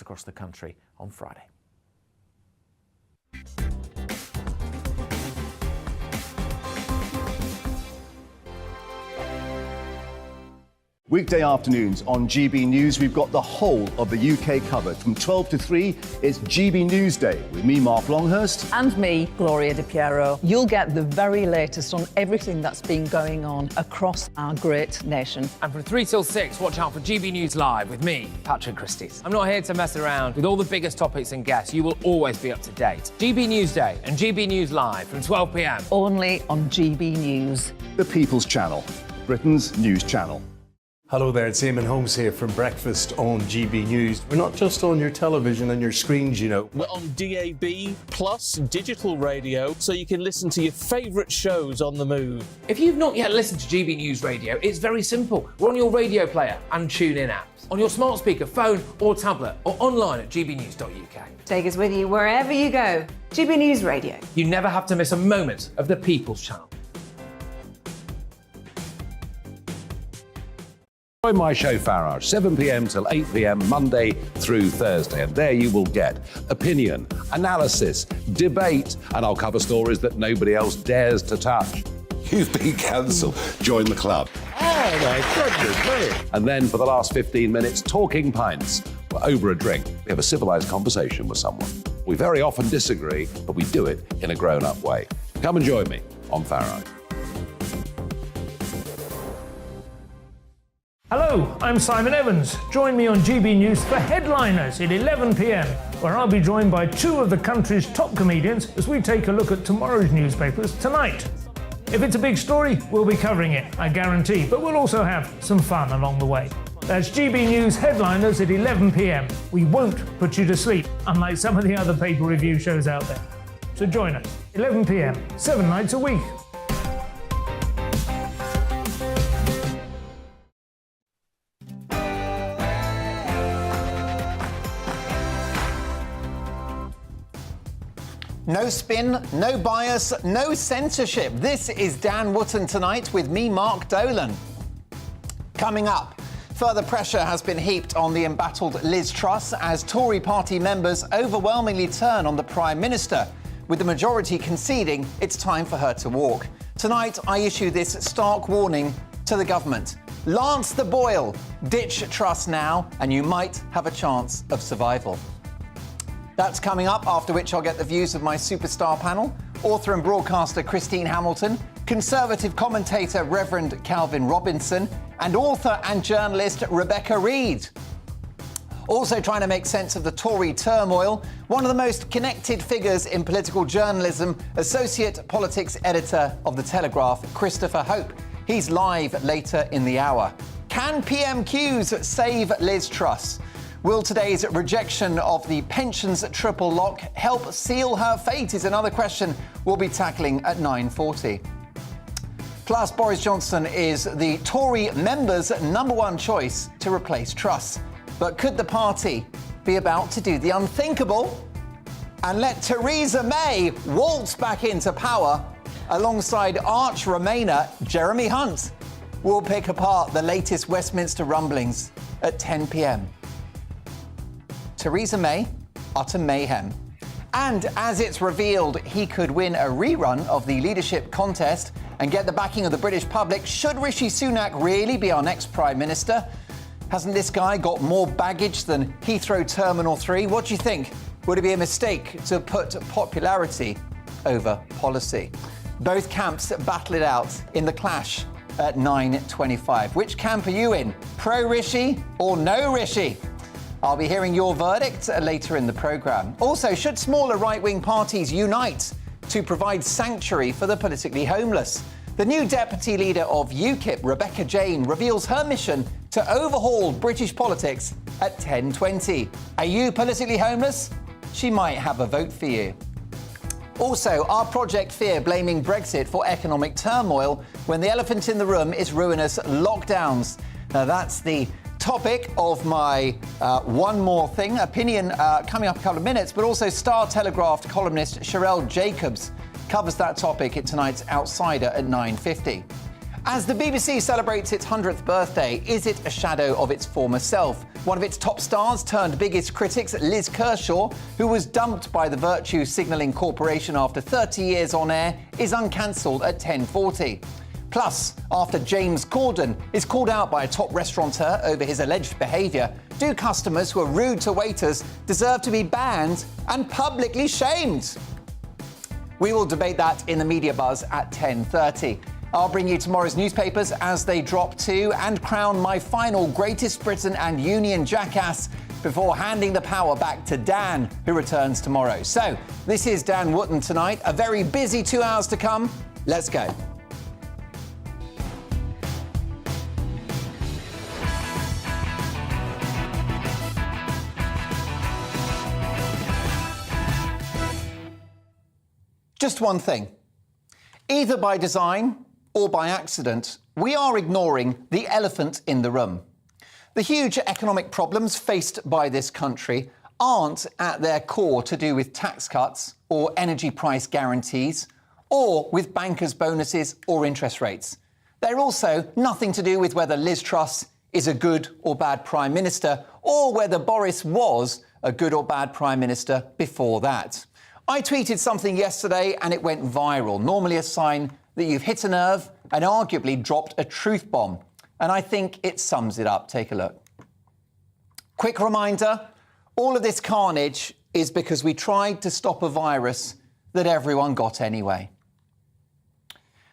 across the country on Friday. Weekday afternoons on GB News, we've got the whole of the UK covered. From 12 to 3, it's GB News Day with me, Mark Longhurst. And me, Gloria Di Piero. You'll get the very latest on everything that's been going on across our great nation. And from 3 till 6, watch out for GB News Live with me, Patrick Christys. I'm not here to mess around. With all the biggest topics and guests, you will always be up to date. GB News Day and GB News Live from 12 p.m. Only on GB News. The People's Channel, Britain's news channel. Hello there, it's Eamon Holmes here from Breakfast on GB News. We're not just on your television and your screens, you know. We're on DAB plus digital radio, so you can listen to your favourite shows on the move. If you've not yet listened to GB News Radio, it's very simple. We're on your radio player and TuneIn apps, on your smart speaker, phone or tablet, or online at gbnews.uk. Take us with you wherever you go. GB News Radio. You never have to miss a moment of the People's Channel. Join my show Farage, 7 p.m. till 8 p.m. Monday through Thursday, and there you will get opinion, analysis, debate, and I'll cover stories that nobody else dares to touch. You've been cancelled. Join the club. Oh my goodness me! And then for the last 15 minutes, talking pints. We're over a drink. We have a civilised conversation with someone. We very often disagree, but we do it in a grown-up way. Come and join me on Farage. Hello, I'm Simon Evans. Join me on GB News for Headliners at 11 p.m, where I'll be joined by two of the country's top comedians as we take a look at tomorrow's newspapers tonight. If it's a big story, we'll be covering it, I guarantee, but we'll also have some fun along the way. That's GB News Headliners at 11 p.m. We won't put you to sleep, unlike some of the other paper review shows out there. So join us, 11 p.m, 7 nights a week. No spin, no bias, no censorship. This is Dan Wootton tonight with me, Mark Dolan. Coming up, further pressure has been heaped on the embattled Liz Truss as Tory party members overwhelmingly turn on the Prime Minister, with the majority conceding it's time for her to walk. Tonight, I issue this stark warning to the government. Lance the boil, ditch Truss now, and you might have a chance of survival. That's coming up, after which I'll get the views of my superstar panel, author and broadcaster Christine Hamilton, Conservative commentator Reverend Calvin Robinson, and author and journalist Rebecca Reid. Also trying to make sense of the Tory turmoil, one of the most connected figures in political journalism, Associate Politics Editor of The Telegraph, Christopher Hope. He's live later in the hour. Can PMQs save Liz Truss? Will today's rejection of the pensions triple lock help seal her fate is another question we'll be tackling at 9:40. Plus, Boris Johnson is the Tory members' #1 choice to replace Truss. But could the party be about to do the unthinkable and let Theresa May waltz back into power alongside arch Remainer Jeremy Hunt? We'll pick apart the latest Westminster rumblings at 10 p.m. Theresa May, utter mayhem. And as it's revealed he could win a rerun of the leadership contest and get the backing of the British public, should Rishi Sunak really be our next Prime Minister? Hasn't this guy got more baggage than Heathrow Terminal 3? What do you think? Would it be a mistake to put popularity over policy? Both camps battle it out in the clash at 9:25. Which camp are you in? Pro-Rishi or no Rishi? I'll be hearing your verdict later in the programme. Also, should smaller right-wing parties unite to provide sanctuary for the politically homeless? The new deputy leader of UKIP, Rebecca Jane, reveals her mission to overhaul British politics at 10:20. Are you politically homeless? She might have a vote for you. Also, our Project Fear blaming Brexit for economic turmoil when the elephant in the room is ruinous lockdowns. Now, that's the topic of my One More Thing opinion coming up a couple of minutes, but also Star Telegraph columnist Sherelle Jacobs covers that topic at tonight's Outsider at 9:50. As the BBC celebrates its 100th birthday, is it a shadow of its former self? One of its top stars turned biggest critics, Liz Kershaw, who was dumped by the Virtue Signalling Corporation after 30 years on air, is uncancelled at 10:40. Plus, after James Corden is called out by a top restaurateur over his alleged behaviour, do customers who are rude to waiters deserve to be banned and publicly shamed? We will debate that in the Media Buzz at 10:30. I'll bring you tomorrow's newspapers as they drop too and crown my final Greatest Britain and Union jackass before handing the power back to Dan, who returns tomorrow. So, this is Dan Wootton tonight. A very busy 2 hours to come. Let's go. Just one thing. Either by design or by accident, we are ignoring the elephant in the room. The huge economic problems faced by this country aren't at their core to do with tax cuts or energy price guarantees or with bankers' bonuses or interest rates. They're also nothing to do with whether Liz Truss is a good or bad Prime Minister or whether Boris was a good or bad Prime Minister before that. I tweeted something yesterday and it went viral, normally a sign that you've hit a nerve and arguably dropped a truth bomb. And I think it sums it up. Take a look. Quick reminder, all of this carnage is because we tried to stop a virus that everyone got anyway.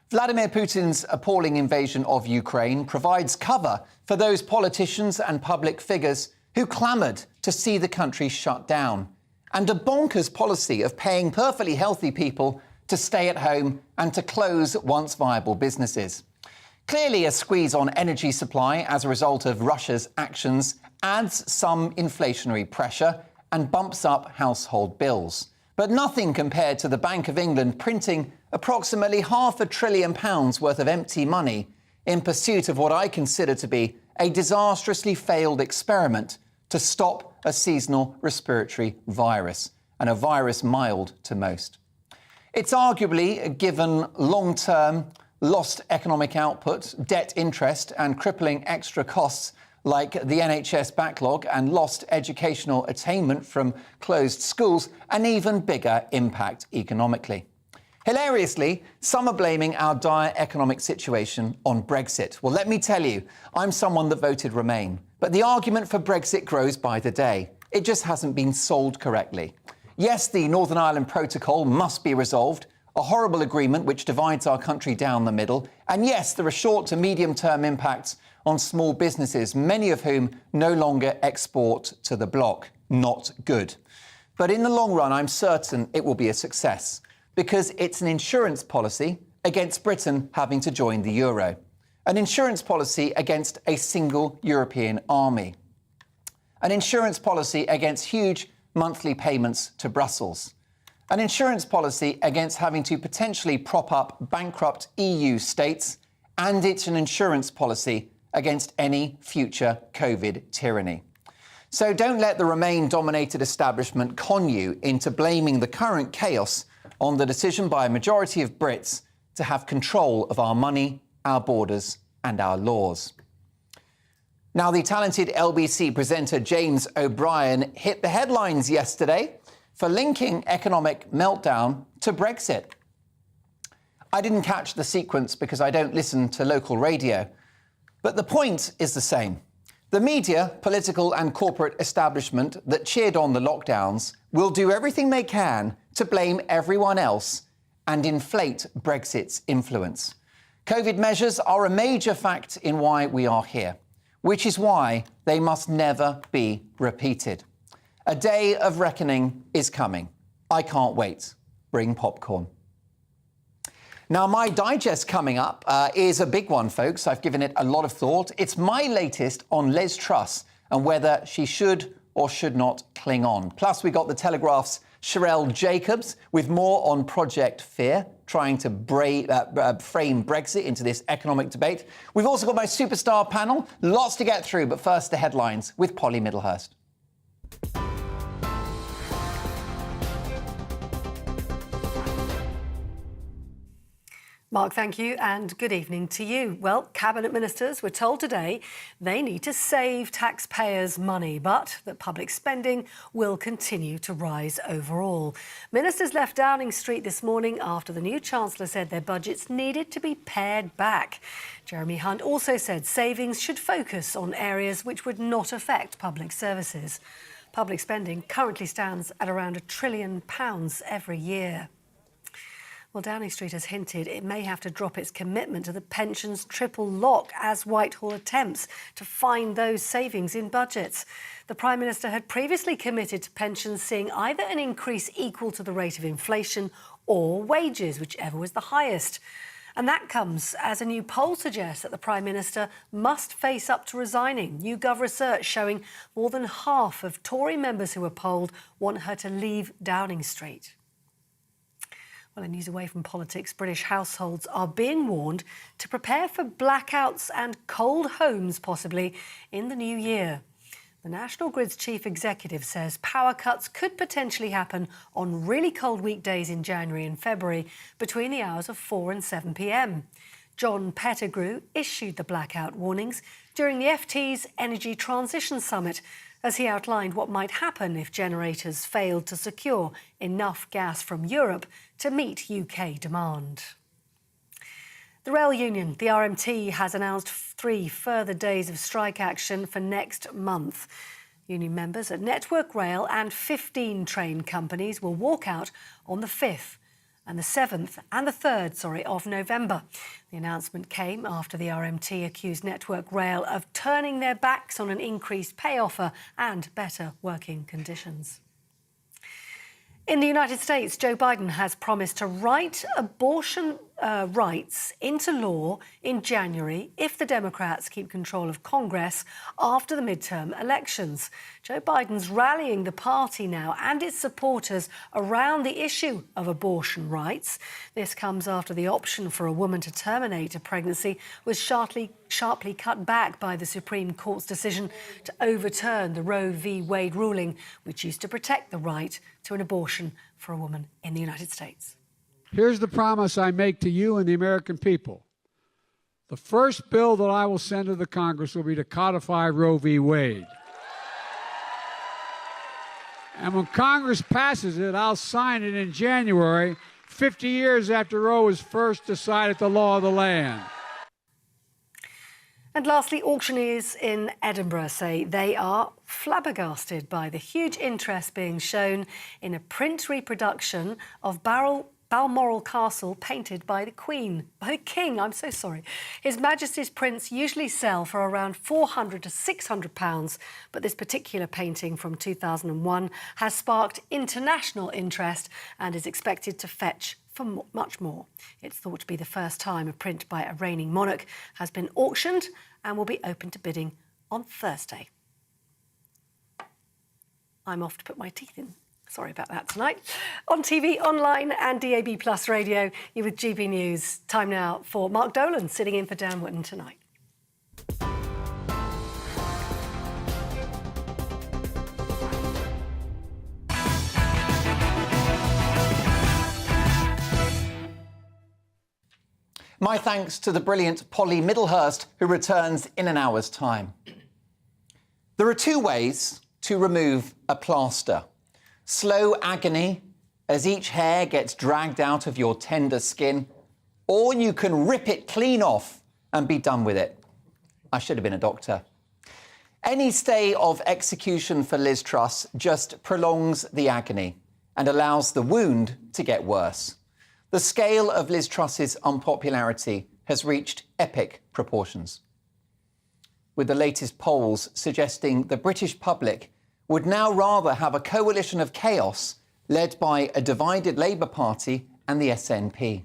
Vladimir Putin's appalling invasion of Ukraine provides cover for those politicians and public figures who clamoured to see the country shut down, and a bonkers policy of paying perfectly healthy people to stay at home and to close once viable businesses. Clearly, a squeeze on energy supply as a result of Russia's actions adds some inflationary pressure and bumps up household bills. But nothing compared to the Bank of England printing approximately £500 billion worth of empty money in pursuit of what I consider to be a disastrously failed experiment to stop a seasonal respiratory virus, and a virus mild to most. It's arguably given long-term lost economic output, debt interest and crippling extra costs like the NHS backlog and lost educational attainment from closed schools, an even bigger impact economically. Hilariously, some are blaming our dire economic situation on Brexit. Well, let me tell you, I'm someone that voted Remain. But the argument for Brexit grows by the day. It just hasn't been sold correctly. Yes, the Northern Ireland Protocol must be resolved, a horrible agreement which divides our country down the middle. And yes, there are short to medium-term impacts on small businesses, many of whom no longer export to the bloc. Not good. But in the long run, I'm certain it will be a success, because it's an insurance policy against Britain having to join the euro. An insurance policy against a single European army. An insurance policy against huge monthly payments to Brussels. An insurance policy against having to potentially prop up bankrupt EU states. And it's an insurance policy against any future COVID tyranny. So don't let the Remain-dominated establishment con you into blaming the current chaos on the decision by a majority of Brits to have control of our money, our borders and our laws. Now, the talented LBC presenter James O'Brien hit the headlines yesterday for linking economic meltdown to Brexit. I didn't catch the sequence because I don't listen to local radio, but the point is the same. The media, political and corporate establishment that cheered on the lockdowns will do everything they can to blame everyone else and inflate Brexit's influence. COVID measures are a major fact in why we are here, which is why they must never be repeated. A day of reckoning is coming. I can't wait. Bring popcorn. Now, my digest coming up is a big one, folks. I've given it a lot of thought. It's my latest on Liz Truss and whether she should or should not cling on. Plus, we got the Telegraph's Sherelle Jacobs with more on Project Fear, trying to frame Brexit into this economic debate. We've also got my superstar panel. Lots to get through, but first the headlines with Polly Middlehurst. Mark, thank you, and good evening to you. Well, Cabinet ministers were told today they need to save taxpayers' money, but that public spending will continue to rise overall. Ministers left Downing Street this morning after the new Chancellor said their budgets needed to be pared back. Jeremy Hunt also said savings should focus on areas which would not affect public services. Public spending currently stands at around £1 trillion every year. Well, Downing Street has hinted it may have to drop its commitment to the pensions triple lock as Whitehall attempts to find those savings in budgets. The Prime Minister had previously committed to pensions seeing either an increase equal to the rate of inflation or wages, whichever was the highest. And that comes as a new poll suggests that the Prime Minister must face up to resigning. YouGov research showing more than half of Tory members who were polled want her to leave Downing Street. Well, in news away from politics, British households are being warned to prepare for blackouts and cold homes, possibly, in the new year. The National Grid's chief executive says power cuts could potentially happen on really cold weekdays in January and February between the hours of 4 and 7 p.m. John Pettigrew issued the blackout warnings during the FT's Energy Transition Summit, as he outlined what might happen if generators failed to secure enough gas from Europe to meet UK demand. The rail union, the RMT, has announced 3 further days of strike action for next month. Union members at Network Rail and 15 train companies will walk out on the 5th and the 7th and the 3rd, of November. The announcement came after the RMT accused Network Rail of turning their backs on an increased pay offer and better working conditions. In the United States, Joe Biden has promised to write abortion rights into law in January if the Democrats keep control of Congress after the midterm elections. Joe Biden's rallying the party now and its supporters around the issue of abortion rights. This comes after the option for a woman to terminate a pregnancy was sharply cut back by the Supreme Court's decision to overturn the Roe v. Wade ruling, which used to protect the right to an abortion for a woman in the United States. Here's the promise I make to you and the American people. The first bill that I will send to the Congress will be to codify Roe v. Wade. And when Congress passes it, I'll sign it in January, 50 years after Roe was first decided the law of the land. And lastly, auctioneers in Edinburgh say they are flabbergasted by the huge interest being shown in a print reproduction of Balmoral Castle painted by the King. I'm so sorry. His Majesty's prints usually sell for around £400 to £600, but this particular painting from 2001 has sparked international interest and is expected to fetch for much more. It's thought to be the first time a print by a reigning monarch has been auctioned and will be open to bidding on Thursday. I'm off to put my teeth in. Sorry about that tonight. On TV, online and DAB Plus radio, you're with GB News. Time now for Mark Dolan sitting in for Dan Wootton tonight. My thanks to the brilliant Polly Middlehurst, who returns in an hour's time. There are 2 ways to remove a plaster. Slow agony as each hair gets dragged out of your tender skin, or you can rip it clean off and be done with it. I should have been a doctor. Any stay of execution for Liz Truss just prolongs the agony and allows the wound to get worse. The scale of Liz Truss's unpopularity has reached epic proportions, with the latest polls suggesting the British public would now rather have a coalition of chaos led by a divided Labour Party and the SNP.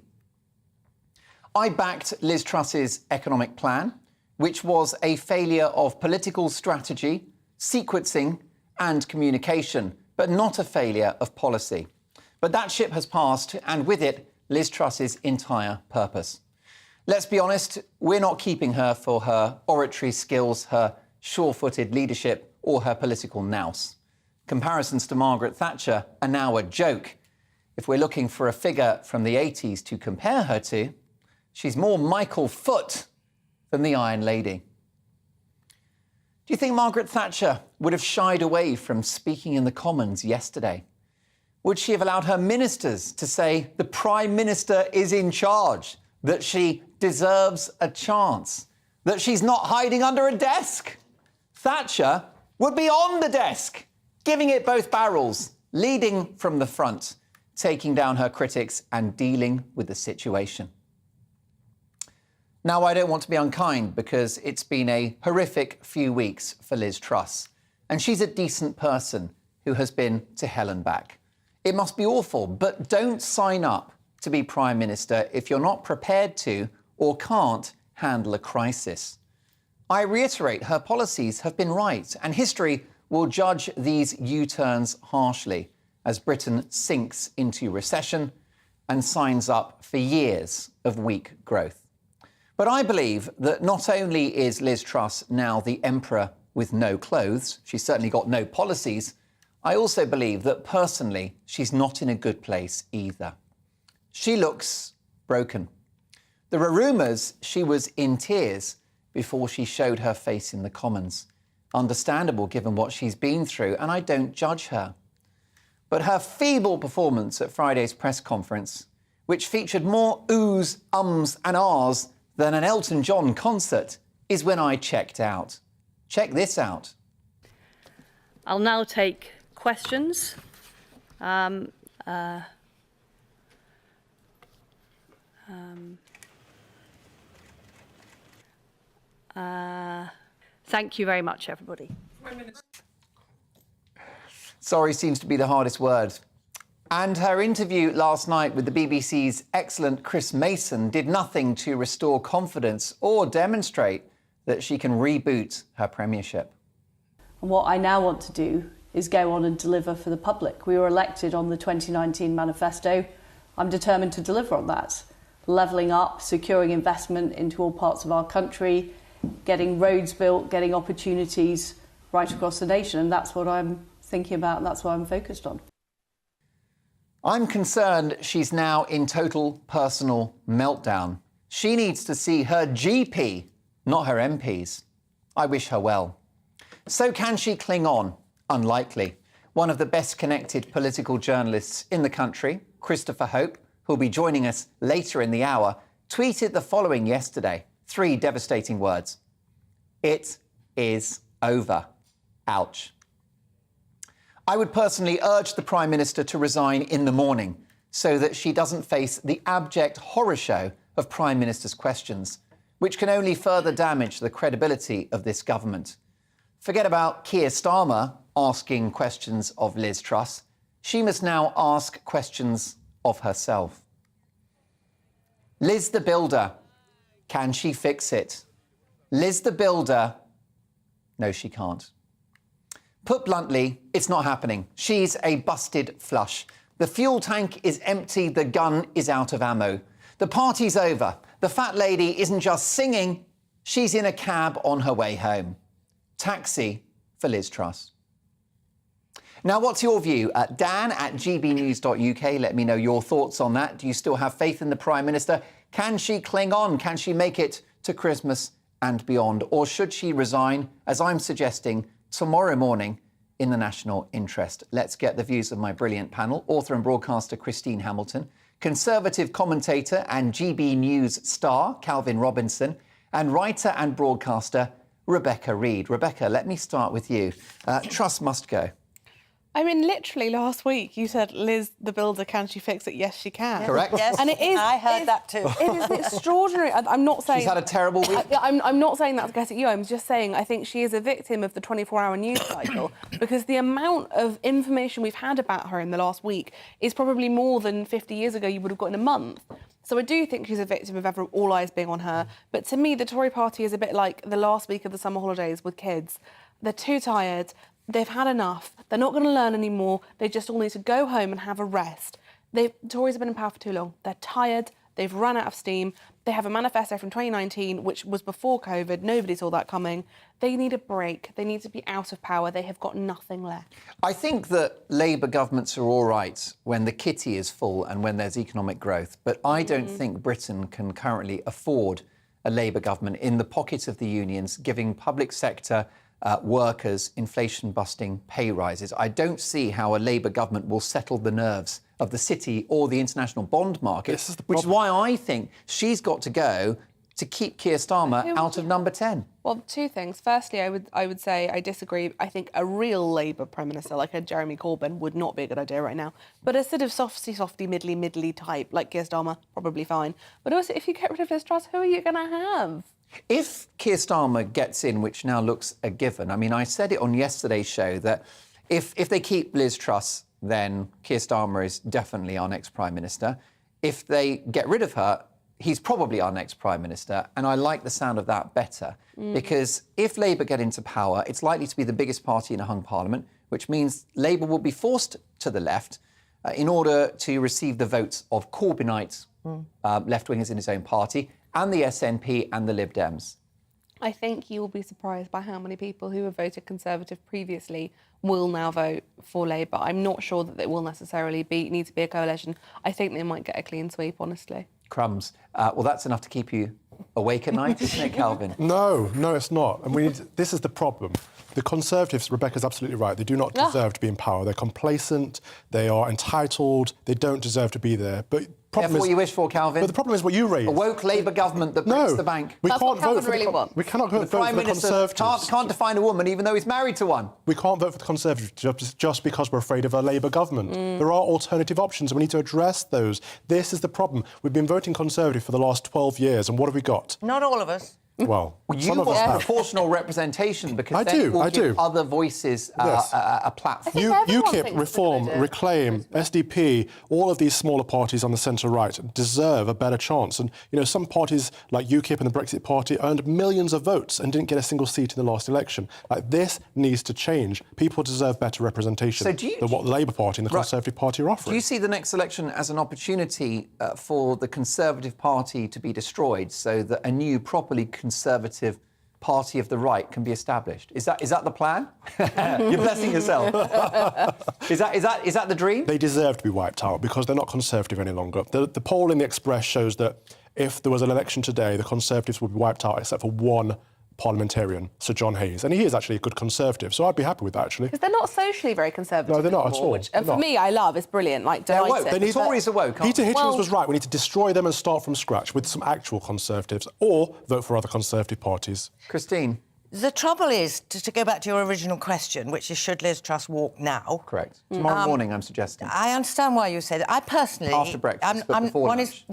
I backed Liz Truss's economic plan, which was a failure of political strategy, sequencing and communication, but not a failure of policy. But that ship has passed, and with it, Liz Truss's entire purpose. Let's be honest, we're not keeping her for her oratory skills, her sure-footed leadership, or her political nous. Comparisons to Margaret Thatcher are now a joke. If we're looking for a figure from the 80s to compare her to, She's more Michael Foot than the Iron Lady. Do you think Margaret Thatcher would have shied away from speaking in the Commons yesterday? Would she have allowed her ministers to say the Prime Minister is in charge, that she deserves a chance, that she's not hiding under a desk? Thatcher would be on the desk, giving it both barrels, leading from the front, taking down her critics and dealing with the situation. Now, I don't want to be unkind because it's been a horrific few weeks for Liz Truss, and she's a decent person who has been to hell and back. It must be awful, but don't sign up to be Prime Minister if you're not prepared to or can't handle a crisis. I reiterate, her policies have been right, and history will judge these U-turns harshly as Britain sinks into recession and signs up for years of weak growth. But I believe that not only is Liz Truss now the emperor with no clothes, she's certainly got no policies, I also believe that personally she's not in a good place either. She looks broken. There are rumours she was in tears before she showed her face in the Commons. Understandable given what she's been through, and I don't judge her. But her feeble performance at Friday's press conference, which featured more oohs, ums and ahs than an Elton John concert, is when I checked out. Check this out. I'll now take questions. Thank you very much, everybody. Sorry seems to be the hardest word. And her interview last night with the BBC's excellent Chris Mason did nothing to restore confidence or demonstrate that she can reboot her premiership. And what I now want to do is go on and deliver for the public. We were elected on the 2019 manifesto. I'm determined to deliver on that. Levelling up, securing investment into all parts of our country, getting roads built, getting opportunities right across the nation. And that's what I'm thinking about, and that's what I'm focused on. I'm concerned she's now in total personal meltdown. She needs to see her GP, not her MPs. I wish her well. So can she cling on? Unlikely. One of the best connected political journalists in the country, Christopher Hope, who'll be joining us later in the hour, tweeted the following yesterday. 3 devastating words. It is over. Ouch. I would personally urge the Prime Minister to resign in the morning so that she doesn't face the abject horror show of Prime Minister's questions, which can only further damage the credibility of this government. Forget about Keir Starmer asking questions of Liz Truss. She must now ask questions of herself. Liz the Builder, can she fix it? Liz the Builder, no, she can't. Put bluntly, it's not happening. She's a busted flush. The fuel tank is empty, the gun is out of ammo. The party's over. The fat lady isn't just singing, she's in a cab on her way home. Taxi for Liz Truss. Now, what's your view? Dan at gbnews.uk, let me know your thoughts on that. Do you still have faith in the Prime Minister? Can she cling on? Can she make it to Christmas and beyond? Or should she resign, as I'm suggesting, tomorrow morning in the national interest? Let's get the views of my brilliant panel. Author and broadcaster Christine Hamilton, Conservative commentator and GB News star Calvin Robinson, and writer and broadcaster Rebecca Reid. Rebecca, let me start with you. Truss must go. I mean, literally last week you said, Liz the Builder, can she fix it? Yes, she can. Correct. Yes, and it is. I heard that too. It is extraordinary. I'm not saying... She's had a terrible week. I'm not saying that to get at you. I'm just saying I think she is a victim of the 24-hour news cycle because the amount of information we've had about her in the last week is probably more than 50 years ago you would have got in a month. So I do think she's a victim of all eyes being on her. But to me, the Tory party is a bit like the last week of the summer holidays with kids. They're too tired. They've had enough. They're not going to learn anymore. They just all need to go home and have a rest. The Tories have been in power for too long. They're tired. They've run out of steam. They have a manifesto from 2019, which was before COVID. Nobody saw that coming. They need a break. They need to be out of power. They have got nothing left. I think that Labour governments are all right when the kitty is full and when there's economic growth. But I don't think Britain can currently afford a Labour government in the pockets of the unions, giving public sector workers inflation-busting pay rises. I don't see how a Labour government will settle the nerves of the city or the international bond market, which is why I think she's got to go to keep Keir Starmer out of number 10. Well, two things. Firstly, I would say I disagree. I think a real Labour Prime Minister like a Jeremy Corbyn would not be a good idea right now. But a sort of softy, middly type like Keir Starmer, probably fine. But also, if you get rid of Liz Truss, who are you going to have? If Keir Starmer gets in, which now looks a given, I mean, I said it on yesterday's show that if they keep Liz Truss, then Keir Starmer is definitely our next Prime Minister. If they get rid of her, he's probably our next Prime Minister. And I like the sound of that better, because if Labour get into power, it's likely to be the biggest party in a hung parliament, which means Labour will be forced to the left in order to receive the votes of Corbynites, left-wingers in his own party, and the SNP and the Lib Dems. I think you will be surprised by how many people who have voted Conservative previously will now vote for Labour. I'm not sure that it will necessarily need to be a coalition. I think they might get a clean sweep, honestly. Crumbs. Well, that's enough to keep you awake at night, isn't it, Calvin? No, it's not. And this is the problem. The Conservatives, Rebecca's absolutely right, they do not deserve to be in power. They're complacent, they are entitled, they don't deserve to be there. But Therefore, what you wish for, Calvin. But the problem is what you raised. A woke Labour government that breaks the bank. We can't vote for we cannot vote for the Conservatives. Can't define a woman even though he's married to one. We can't vote for the Conservatives just because we're afraid of a Labour government. There are alternative options and we need to address those. This is the problem. We've been voting Conservative for the last 12 years and what have we got? Not all of us. Well, you want proportional representation because then will give other voices a platform. UKIP, Reform, Reclaim, SDP, all of these smaller parties on the centre-right deserve a better chance. And, you know, some parties like UKIP and the Brexit Party earned millions of votes and didn't get a single seat in the last election. Like, this needs to change. People deserve better representation than what the Labour Party and the Conservative Party are offering. Do you see the next election as an opportunity for the Conservative Party to be destroyed so that a new, properly Conservative party of the right can be established? Is that the plan? You're blessing yourself. Is that the dream? They deserve to be wiped out because they're not Conservative any longer. The poll in the Express shows that if there was an election today, the Conservatives would be wiped out except for one parliamentarian, Sir John Hayes, and he is actually a good Conservative, so I'd be happy with that, actually. Because they're not socially very Conservative. No, they're not at all. Which, for me, I love. It's brilliant. Like, delighted. The Tories are woke. Peter Hitchens was right. We need to destroy them and start from scratch with some actual Conservatives, or vote for other Conservative parties. Christine. The trouble is, to go back to your original question, which is should Liz Truss walk now? Correct. Tomorrow morning, I'm suggesting. I understand why you say that. I personally... After breakfast, but before lunch.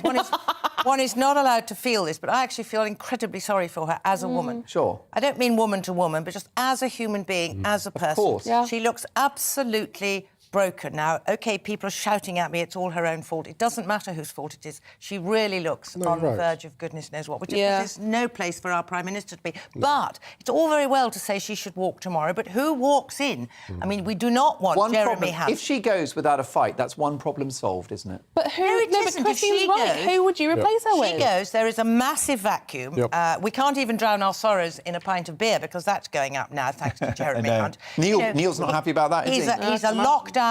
One is not allowed to feel this, but I actually feel incredibly sorry for her as a woman. Sure. I don't mean woman to woman, but just as a human being, as a person. Of course. Yeah. She looks absolutely broken. Now, OK, people are shouting at me, it's all her own fault. It doesn't matter whose fault it is. She really looks on the verge of goodness knows what, which is no place for our Prime Minister to be. But it's all very well to say she should walk tomorrow, but who walks in? I mean, we do not want Jeremy Hunt. If she goes without a fight, that's one problem solved, isn't it? But who... No, but Christine's right. Who would you replace her with? She goes, there is a massive vacuum. We can't even drown our sorrows in a pint of beer because that's going up now, thanks to Jeremy Hunt. Neil's not happy about that, is he? He's a lockdowner.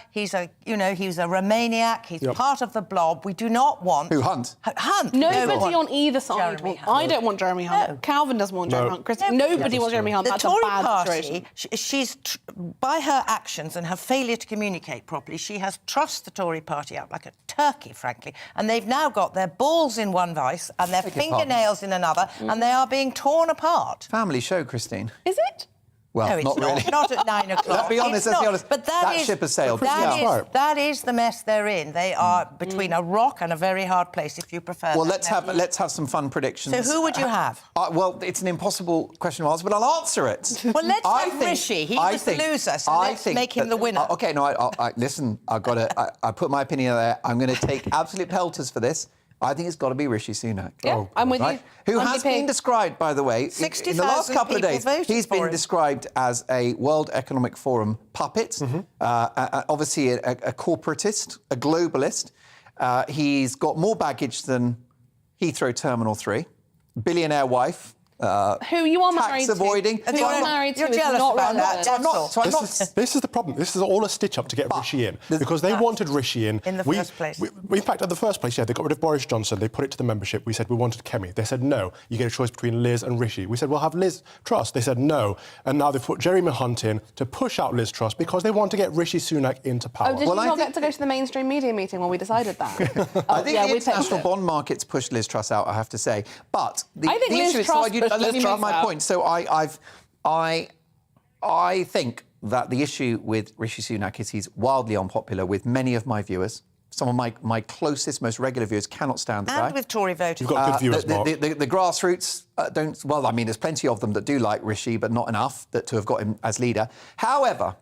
He's a Romaniac. He's part of the blob. We do not want... Who, Hunt? Hunt. Nobody on either side. I don't want Jeremy Hunt. No. Calvin doesn't want Jeremy Hunt. Nobody wants Jeremy Hunt. That's a bad situation. She's, by her actions and her failure to communicate properly, she has trussed the Tory party up like a turkey, frankly. And they've now got their balls in one vice and their fingernails in another, and they are being torn apart. Family show, Christine. Is it? Well, no, it's not really. Not at 9 o'clock. Let's be honest, But that ship has sailed. That is the mess they're in. They are between a rock and a very hard place, if you prefer. Well, let's have some fun predictions. So who would you have? Well, it's an impossible question to answer, but I'll answer it. Well, let's have Rishi. He was the loser, so let's make him the winner. OK, no, listen, I've got to... I put my opinion there. I'm going to take absolute pelters for this. I think it's got to be Rishi Sunak. Yeah, I'm with you. Who has been described, by the way, in the last couple of days, he's been described as a World Economic Forum puppet, obviously a corporatist, a globalist. He's got more baggage than Heathrow Terminal 3, billionaire wife, who you are married tax avoiding. to. Who you are married to. You're jealous about that. This is all a stitch-up to get Rishi in, because they wanted Rishi in. In the first place. In fact, at the first place, yeah, they got rid of Boris Johnson. They put it to the membership. We said we wanted Kemi. They said no. You get a choice between Liz and Rishi. We said we'll have Liz Truss. They said no. And now they've put Jeremy Hunt in to push out Liz Truss because they want to get Rishi Sunak into power. Oh, did you not get to go to the mainstream media meeting when we decided that? I think the international bond markets pushed Liz Truss out, I have to say. But the I think issue Liz is, Truss let me make my point. So I think that the issue with Rishi Sunak is he's wildly unpopular with many of my viewers. Some of my closest, most regular viewers cannot stand the guy. And with Tory voters. You've got good viewers, Mark. The grassroots don't... Well, I mean, there's plenty of them that do like Rishi, but not enough to have got him as leader. However,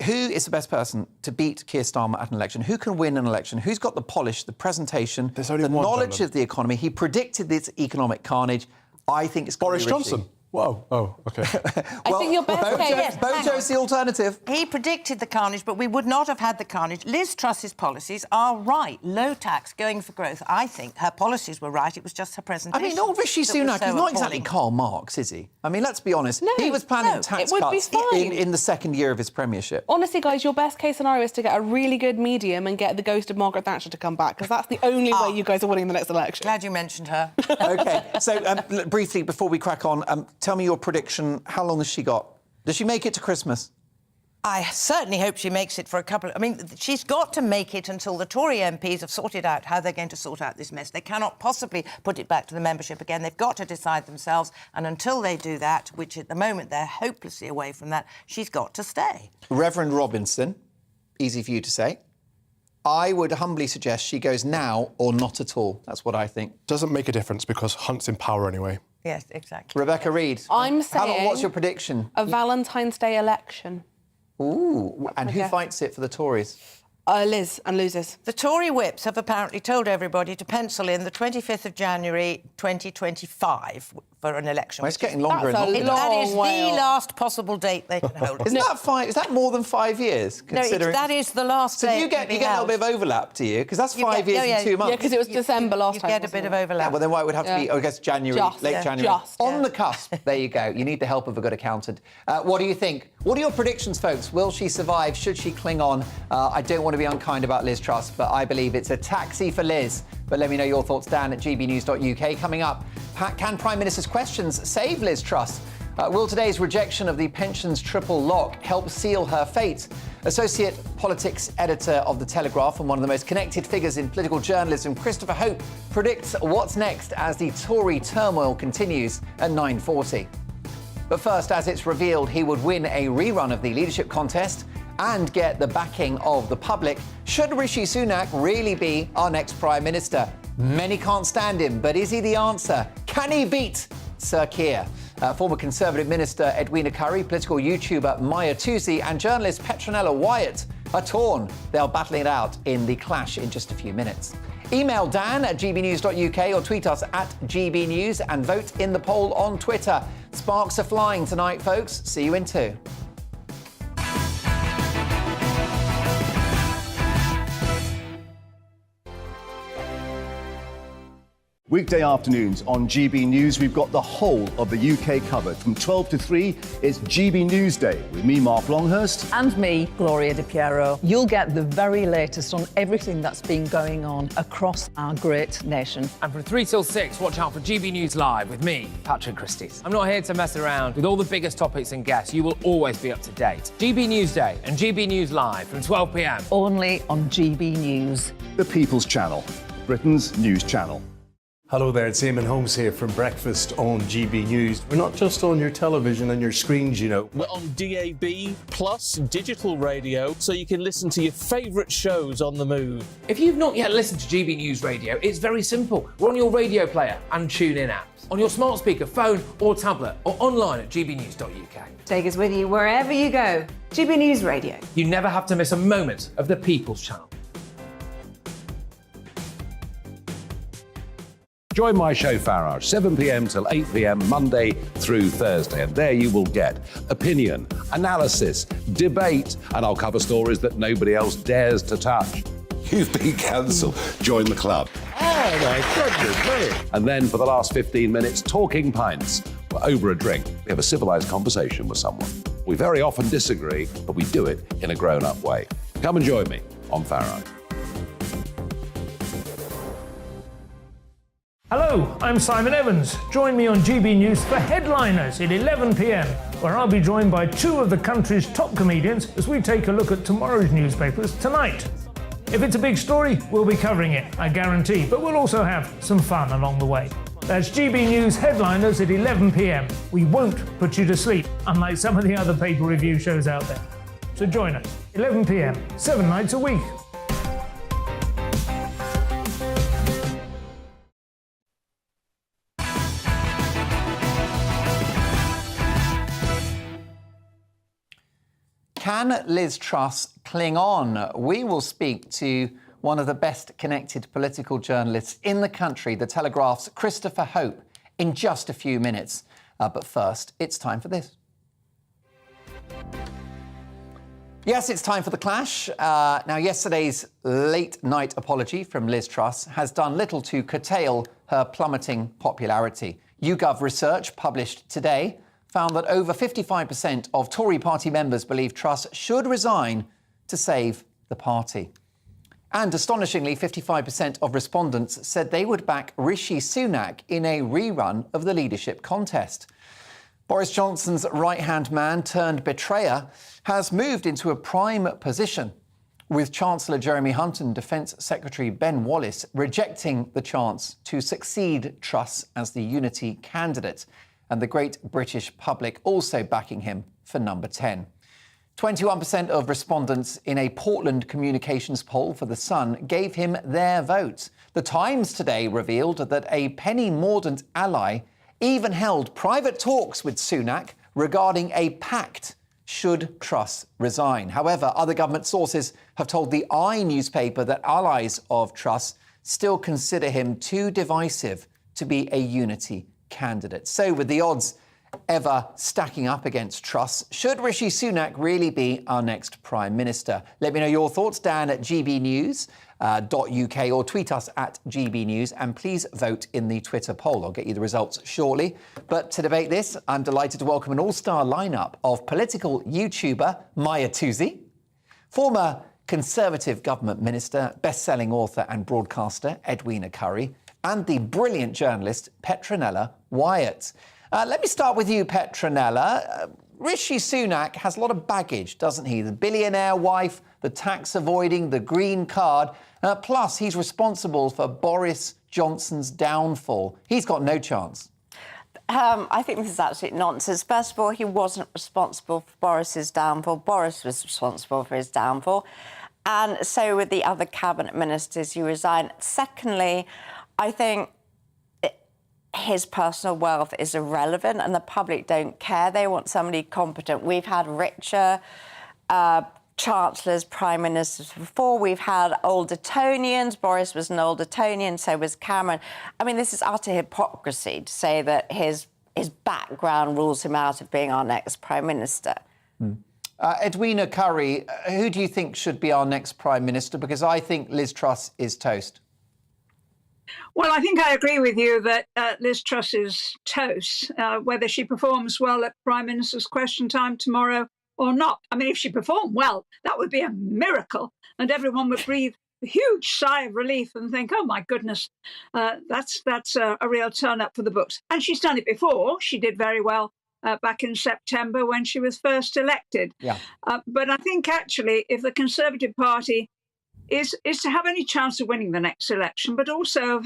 who is the best person to beat Keir Starmer at an election? Who can win an election? Who's got the polish, the presentation, the knowledge of the economy? He predicted this economic carnage. I think it's Boris Johnson. Whoa. Oh, OK. I think your best case... Bojo's the alternative. He predicted the carnage, but we would not have had the carnage. Liz Truss's policies are right. Low tax, going for growth. I think her policies were right. It was just her presentation. I mean, old Rishi Sunak is not exactly Karl Marx, is he? I mean, let's be honest. No, he was planning tax cuts in the second year of his premiership. Honestly, guys, your best case scenario is to get a really good medium and get the ghost of Margaret Thatcher to come back, because that's the only way you guys are winning the next election. Glad you mentioned her. OK, so briefly, before we crack on, tell me your prediction. How long has she got? Does she make it to Christmas? I certainly hope she makes it for a couple of... I mean, she's got to make it until the Tory MPs have sorted out how they're going to sort out this mess. They cannot possibly put it back to the membership again. They've got to decide themselves. And until they do that, which at the moment they're hopelessly away from that, she's got to stay. Reverend Robinson, easy for you to say. I would humbly suggest she goes now or not at all. That's what I think. Doesn't make a difference because Hunt's in power anyway. Yes, exactly. Rebecca Reid. I'm saying... What's your prediction? A Valentine's Day election. Ooh, and who fights it for the Tories? Liz, and loses. The Tory whips have apparently told everybody to pencil in the 25th of January 2025 for an election. Well, it's getting longer and longer. That is the last possible date they can hold. Isn't that 5? Is that more than 5 years? Considering... No, that is the last date. So you get a little bit of overlap, do you? Because that's 5 years and 2 months. Yeah, because it was December last time. You get a bit of overlap. Yeah, well, then why it would have to be, I guess, January, late January. On the cusp. There you go. You need the help of a good accountant. What do you think? What are your predictions, folks? Will she survive? Should she cling on? I don't want to be unkind about Liz Truss, but I believe it's a taxi for Liz. But let me know your thoughts, Dan, at gbnews.uk. Coming up, can Prime Minister's questions save Liz Truss? Will today's rejection of the pensions triple lock help seal her fate? Associate politics editor of The Telegraph and one of the most connected figures in political journalism, Christopher Hope, predicts what's next as the Tory turmoil continues at 9:40. But first, as it's revealed he would win a rerun of the leadership contest and get the backing of the public, should Rishi Sunak really be our next Prime Minister? Many can't stand him, but is he the answer? Can he beat Sir Keir? Former Conservative Minister Edwina Currie, political YouTuber Maya Toosey and journalist Petronella Wyatt are torn. They'll battle it out in the clash in just a few minutes. Email Dan at gbnews.uk or tweet us at gbnews and vote in the poll on Twitter. Sparks are flying tonight, folks. See you in 2. Weekday afternoons on GB News, we've got the whole of the UK covered. From 12 to 3, it's GB News Day with me, Mark Longhurst. And me, Gloria Di Piero. You'll get the very latest on everything that's been going on across our great nation. And from 3 till 6, watch out for GB News Live with me, Patrick Christys. I'm not here to mess around with all the biggest topics and guests. You will always be up to date. GB News Day and GB News Live from 12 p.m. Only on GB News. The People's Channel, Britain's news channel. Hello there, it's Eamon Holmes here from Breakfast on GB News. We're not just on your television and your screens, you know. We're on DAB plus digital radio, so you can listen to your favourite shows on the move. If you've not yet listened to GB News Radio, it's very simple. We're on your radio player and TuneIn apps, on your smart speaker, phone or tablet, or online at gbnews.uk. Take us with you wherever you go. GB News Radio. You never have to miss a moment of the People's Channel. Join my show Farage, 7 p.m. till 8 p.m. Monday through Thursday. And there you will get opinion, analysis, debate, and I'll cover stories that nobody else dares to touch. You've been cancelled. Join the club. Oh, my goodness me. And then for the last 15 minutes, talking pints. We're over a drink. We have a civilised conversation with someone. We very often disagree, but we do it in a grown-up way. Come and join me on Farage. Hello, I'm Simon Evans. Join me on GB News for Headliners at 11 p.m, where I'll be joined by two of the country's top comedians as we take a look at tomorrow's newspapers tonight. If it's a big story, we'll be covering it, I guarantee, but we'll also have some fun along the way. That's GB News Headliners at 11 p.m. We won't put you to sleep, unlike some of the other paper review shows out there. So join us, 11 p.m, 7 nights a week. Can Liz Truss cling on? We will speak to one of the best connected political journalists in the country, The Telegraph's Christopher Hope, in just a few minutes. But first, it's time for this. Yes, it's time for The Clash. Now, yesterday's late-night apology from Liz Truss has done little to curtail her plummeting popularity. YouGov research published today found that over 55% of Tory party members believe Truss should resign to save the party. And astonishingly, 55% of respondents said they would back Rishi Sunak in a rerun of the leadership contest. Boris Johnson's right-hand man turned betrayer has moved into a prime position, with Chancellor Jeremy Hunt and Defence Secretary Ben Wallace rejecting the chance to succeed Truss as the unity candidate, and the great British public also backing him for number 10. 21% of respondents in a Portland communications poll for The Sun gave him their vote. The Times today revealed that a Penny Mordaunt ally even held private talks with Sunak regarding a pact should Truss resign. However, other government sources have told the I newspaper that allies of Truss still consider him too divisive to be a unity candidate. So with the odds ever stacking up against Truss, should Rishi Sunak really be our next Prime Minister? Let me know your thoughts, Dan at gbnews.uk, or tweet us at gbnews, and please vote in the Twitter poll. I'll get you the results shortly. But to debate this, I'm delighted to welcome an all-star lineup of political YouTuber Maya Tuzi, former Conservative government minister, best-selling author and broadcaster Edwina Currie, and the brilliant journalist Petronella Wyatt. Let me start with you, Petronella. Rishi Sunak has a lot of baggage, doesn't he? The billionaire wife, the tax avoiding, the green card. Plus, he's responsible for Boris Johnson's downfall. He's got no chance. I think this is absolute nonsense. First of all, he wasn't responsible for Boris's downfall. Boris was responsible for his downfall. And so were the other cabinet ministers who resigned. Secondly, I think his personal wealth is irrelevant and the public don't care. They want somebody competent. We've had richer chancellors, prime ministers before. We've had old Etonians. Boris was an old Etonian, so was Cameron. I mean, this is utter hypocrisy to say that his background rules him out of being our next prime minister. Edwina Currie, who do you think should be our next prime minister? Because I think Liz Truss is toast. Well, I think I agree with you that Liz Truss is toast, whether she performs well at Prime Minister's Question Time tomorrow or not. I mean, if she performed well, that would be a miracle, and everyone would breathe a huge sigh of relief and think, oh, my goodness, that's a real turn-up for the books. And she's done it before. She did very well back in September when she was first elected. Yeah. But I think, actually, if the Conservative Party is to have any chance of winning the next election, but also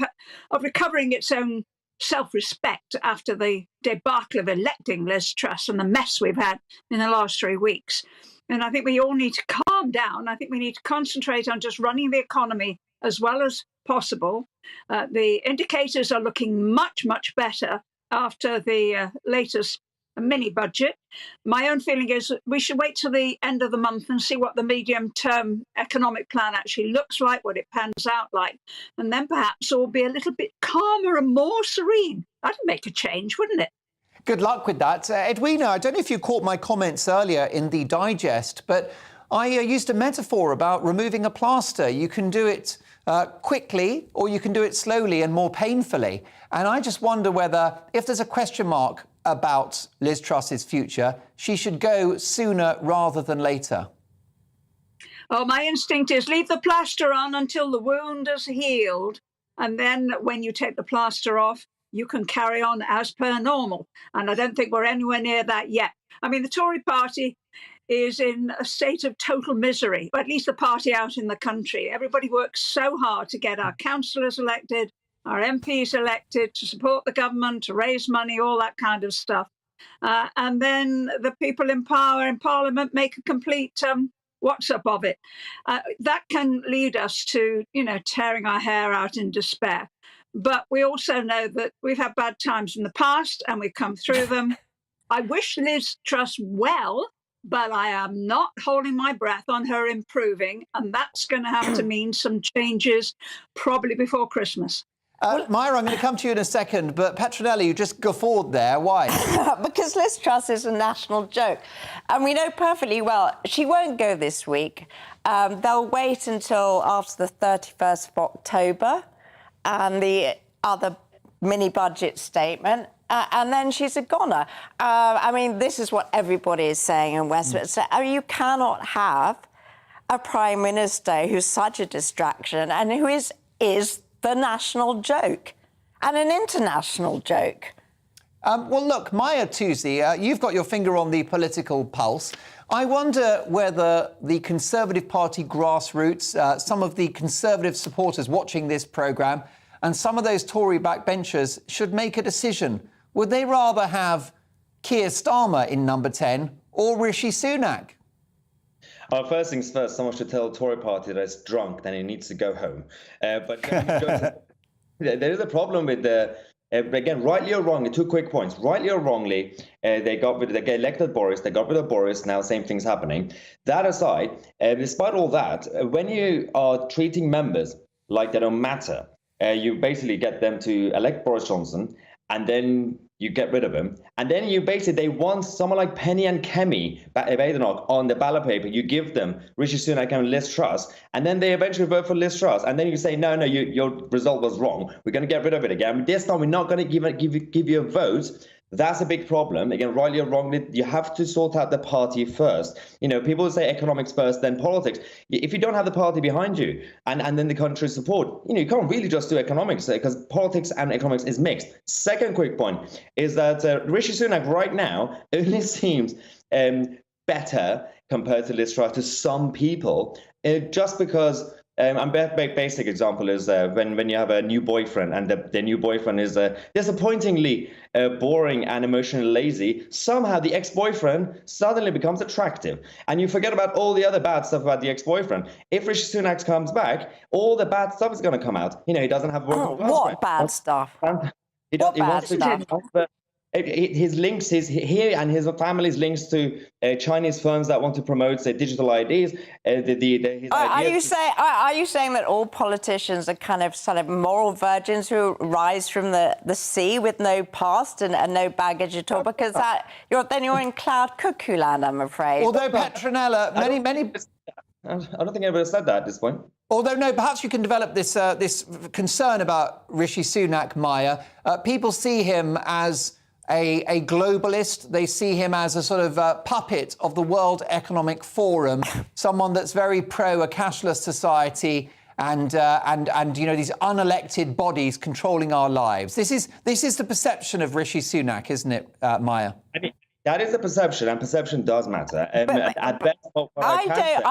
of recovering its own self-respect after the debacle of electing Liz Truss and the mess we've had in the last 3 weeks. And I think we all need to calm down. I think we need to concentrate on just running the economy as well as possible. The indicators are looking much, much better after the latest mini budget. My own feeling is we should wait till the end of the month and see what the medium-term economic plan actually looks like, what it pans out like, and then perhaps all be a little bit calmer and more serene. That'd make a change, wouldn't it? Good luck with that. Edwina, I don't know if you caught my comments earlier in the digest, but I used a metaphor about removing a plaster. You can do it quickly or you can do it slowly and more painfully. And I just wonder whether, if there's a question mark about Liz Truss's future, she should go sooner rather than later. Oh, my instinct is leave the plaster on until the wound is healed. And then when you take the plaster off, you can carry on as per normal. And I don't think we're anywhere near that yet. I mean, the Tory party is in a state of total misery, or at least the party out in the country. Everybody works so hard to get our councillors elected, our MPs elected, to support the government, to raise money, all that kind of stuff. And then the people in power in Parliament make a complete what's up of it. That can lead us to, tearing our hair out in despair. But we also know that we've had bad times in the past and we've come through them. I wish Liz Truss well, but I am not holding my breath on her improving. And that's going to have to mean some changes probably before Christmas. Myra, I'm going to come to you in a second, but Petronella, you just guffawed there. Why? Because Liz Truss is a national joke. And we know perfectly well she won't go this week. They'll wait until after the 31st of October and the other mini-budget statement, and then she's a goner. I mean, this is what everybody is saying in Westminster. I mean, you cannot have a Prime Minister who's such a distraction and who is the national joke and an international joke. Well, look, Maya Tuesday, you've got your finger on the political pulse. I wonder whether the Conservative Party grassroots, some of the Conservative supporters watching this programme and some of those Tory backbenchers should make a decision. Would they rather have Keir Starmer in number 10 or Rishi Sunak? First things first, someone should tell the Tory party that it's drunk, then he needs to go home. But there is a problem with the... again, rightly or wrongly, 2 quick points. Rightly or wrongly, they elected Boris, they got rid of Boris, now same thing's happening. That aside, despite all that, when you are treating members like they don't matter, you basically get them to elect Boris Johnson, and then you get rid of him. And then they want someone like Penny and Kemi Badenoch on the ballot paper. You give them Rishi Sunak and Liz Truss, and then they eventually vote for Liz Truss. And then you say, no, your result was wrong. We're going to get rid of it again. This time we're not going to give you a vote. That's a big problem. Again, rightly or wrongly, you have to sort out the party first. People say economics first, then politics. If you don't have the party behind you and then the country's support, you can't really just do economics because politics and economics is mixed. Second quick point is that Rishi Sunak right now only seems better compared to Liz Truss to some people, just because... a basic example is when you have a new boyfriend and the new boyfriend is disappointingly boring and emotionally lazy, somehow the ex-boyfriend suddenly becomes attractive. And you forget about all the other bad stuff about the ex-boyfriend. If Rishi Sunak comes back, all the bad stuff is going to come out. He doesn't have work. What bad stuff? He wants to his links, his and family's links to Chinese firms that want to promote digital IDs. Are you saying that all politicians are kind of sort of moral virgins who rise from the sea with no past and no baggage at all? Because then you're in cloud cuckoo land, I'm afraid. Although Petronella, many. I don't think anybody said that at this point. Although, no, perhaps you can develop this concern about Rishi Sunak, Maya. People see him as a globalist. They see him as a sort of puppet of the World Economic Forum, someone that's very pro a cashless society and these unelected bodies controlling our lives. This is the perception of Rishi Sunak, isn't it, Maya? I mean, that is the perception, and perception does matter. I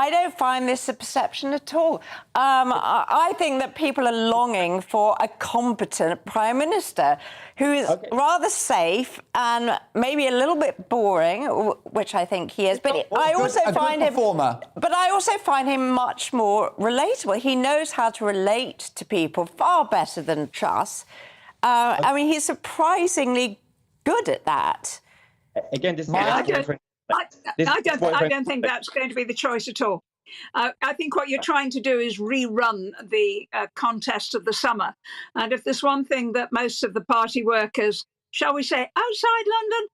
don't find this a perception at all. I think that people are longing for a competent Prime Minister who is rather safe and maybe a little bit boring, which I think he is. But I also find him much more relatable. He knows how to relate to people far better than Truss. I mean, he's surprisingly good at that. Again, this I don't think that's going to be the choice at all. I think what you're trying to do is rerun the contest of the summer. And if there's one thing that most of the party workers, shall we say, outside London,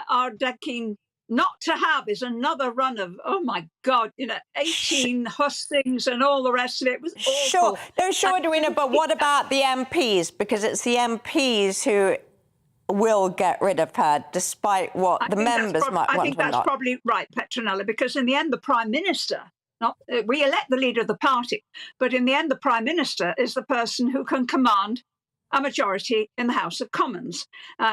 are dead keen not to have is another run of, oh my God, 18 hustings and all the rest of it. It was awful. Sure. No, sure, Edwina, but what about the MPs? Because it's the MPs who will get rid of her, despite what the members might want. I think that's probably right, Petronella, because in the end, the Prime Minister, we elect the leader of the party, but in the end, the Prime Minister is the person who can command a majority in the House of Commons.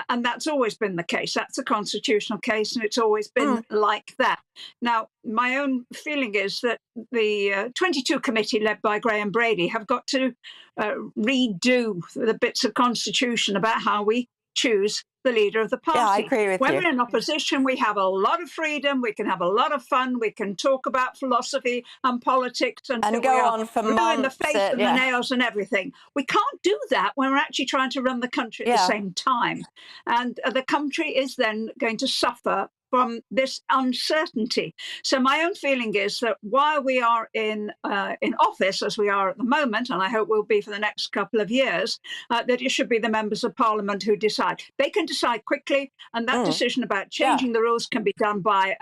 And that's always been the case. That's a constitutional case, and it's always been like that. Now, my own feeling is that the 22 committee led by Graham Brady have got to redo the bits of constitution about how we choose the leader of the party. Yeah, I agree with when you. we're in opposition, we have a lot of freedom, we can have a lot of fun, we can talk about philosophy and politics and go on for months. In the face and the nails and everything. We can't do that when we're actually trying to run the country at the same time. And the country is then going to suffer from this uncertainty. So my own feeling is that while we are in office, as we are at the moment, and I hope we'll be for the next couple of years, that it should be the members of Parliament who decide. They can decide quickly, and that decision about changing the rules can be done by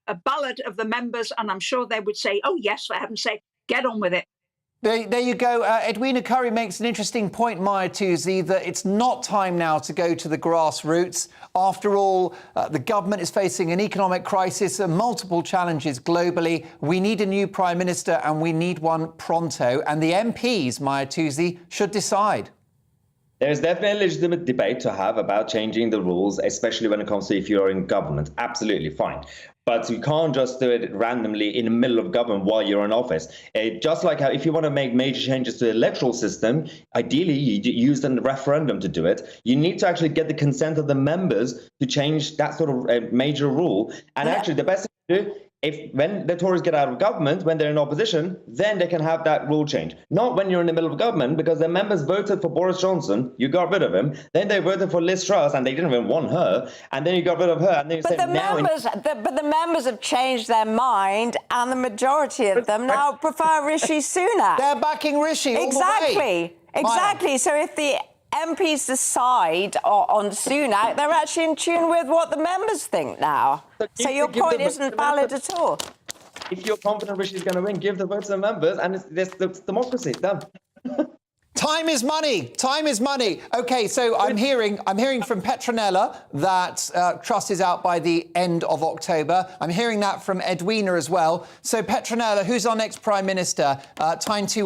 a ballot of the members, and I'm sure they would say, oh, yes, they haven't say, get on with it. There you go. Edwina Currie makes an interesting point, Maya Toosey, that it's not time now to go to the grassroots. After all, the government is facing an economic crisis and multiple challenges globally. We need a new Prime Minister and we need one pronto. And the MPs, Maya Toosey, should decide. There's definitely a legitimate debate to have about changing the rules, especially when it comes to if you're in government. Absolutely fine. But you can't just do it randomly in the middle of government while you're in office. Just like how if you want to make major changes to the electoral system, ideally you use a referendum to do it. You need to actually get the consent of the members to change that sort of major rule. And actually the best thing to do, when the Tories get out of government, when they're in opposition, then they can have that rule change. Not when you're in the middle of government, because the members voted for Boris Johnson, you got rid of him. Then they voted for Liz Truss, and they didn't even want her. And then you got rid of her. And then you but the members have changed their mind, and the majority of them now prefer Rishi Sunak. They're backing Rishi all exactly, the way. Exactly. So if the MPs decide on Sunak, they're actually in tune with what the members think now. So your point isn't valid at all. If you're confident Rishi's going to win, give the vote to the members, and it's democracy. Done. Time is money. Time is money. OK, so I'm hearing from Petronella that Truss is out by the end of October. I'm hearing that from Edwina as well. So Petronella, who's our next Prime Minister? Time to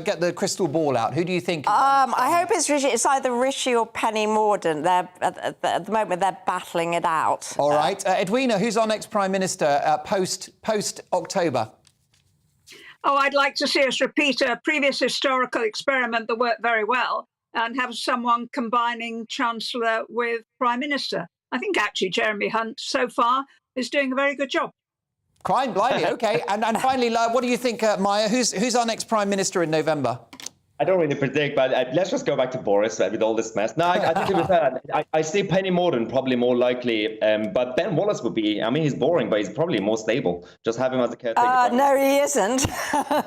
get the crystal ball out. Who do you think? I hope it's Rishi. It's either Rishi or Penny Mordaunt. At the moment they're battling it out. All right, Edwina, who's our next Prime Minister post October? Oh, I'd like to see us repeat a previous historical experiment that worked very well and have someone combining Chancellor with Prime Minister. I think actually Jeremy Hunt so far is doing a very good job. Quite blimey, OK. And finally, what do you think, Maya? Who's our next Prime Minister in November? I don't really predict, but let's just go back to Boris with all this mess. No, I think to be fair, I see Penny Mordaunt probably more likely, but Ben Wallace would be, I mean, he's boring, but he's probably more stable. Just have him as a caretaker. No, he isn't.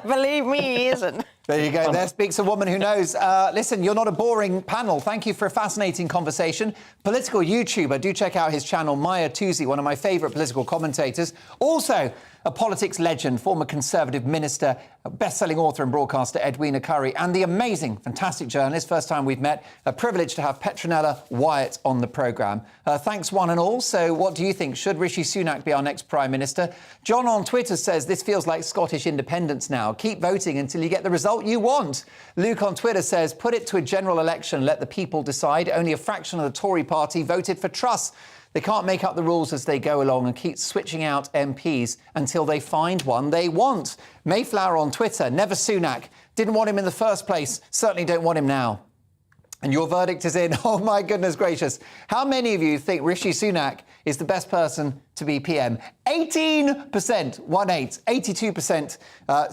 Believe me, he isn't. There you go. There speaks a woman who knows. Listen, you're not a boring panel. Thank you for a fascinating conversation. Political YouTuber. Do check out his channel, Maya Toosey, one of my favourite political commentators. Also, a politics legend, former Conservative minister, best-selling author and broadcaster Edwina Currie, and the amazing, fantastic journalist, first time we've met, a privilege to have Petronella Wyatt on the programme. Thanks one and all. So what do you think? Should Rishi Sunak be our next Prime Minister? John on Twitter says this feels like Scottish independence now. Keep voting until you get the result you want. Luke on Twitter says put it to a general election, let the people decide. Only a fraction of the Tory party voted for Truss. They can't make up the rules as they go along and keep switching out MPs until they find one they want. Mayflower on Twitter, never Sunak. Didn't want him in the first place. Certainly don't want him now. And your verdict is in. Oh, my goodness gracious. How many of you think Rishi Sunak is the best person to be PM? 18%, 82%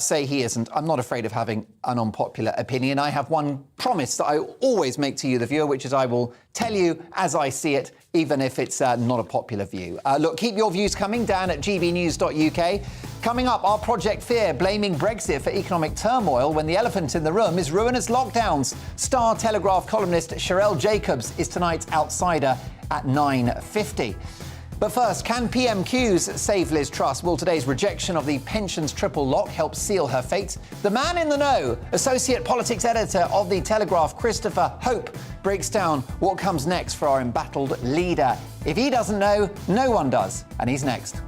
say he isn't. I'm not afraid of having an unpopular opinion. I have one promise that I always make to you, the viewer, which is I will tell you as I see it, even if it's not a popular view. Look, keep your views coming down at gbnews.uk. Coming up, our Project Fear, blaming Brexit for economic turmoil when the elephant in the room is ruinous lockdowns. Star Telegraph columnist Sherelle Jacobs is tonight's outsider at 9:50. But first, can PMQs save Liz Truss? Will today's rejection of the pensions triple lock help seal her fate? The man in the know, associate politics editor of The Telegraph, Christopher Hope, breaks down what comes next for our embattled leader. If he doesn't know, no one does. And he's next.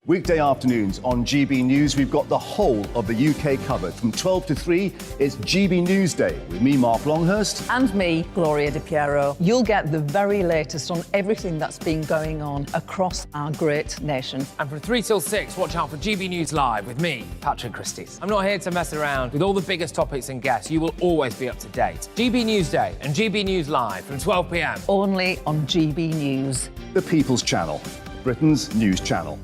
Weekday afternoons on GB News, we've got the whole of the UK covered. From 12 to 3, it's GB News Day with me, Mark Longhurst. And me, Gloria Di Piero. You'll get the very latest on everything that's been going on across our great nation. And from 3 till 6, watch out for GB News Live with me, Patrick Christys. I'm not here to mess around with all the biggest topics and guests. You will always be up to date. GB News Day and GB News Live from 12 p.m. Only on GB News. The People's Channel, Britain's news channel.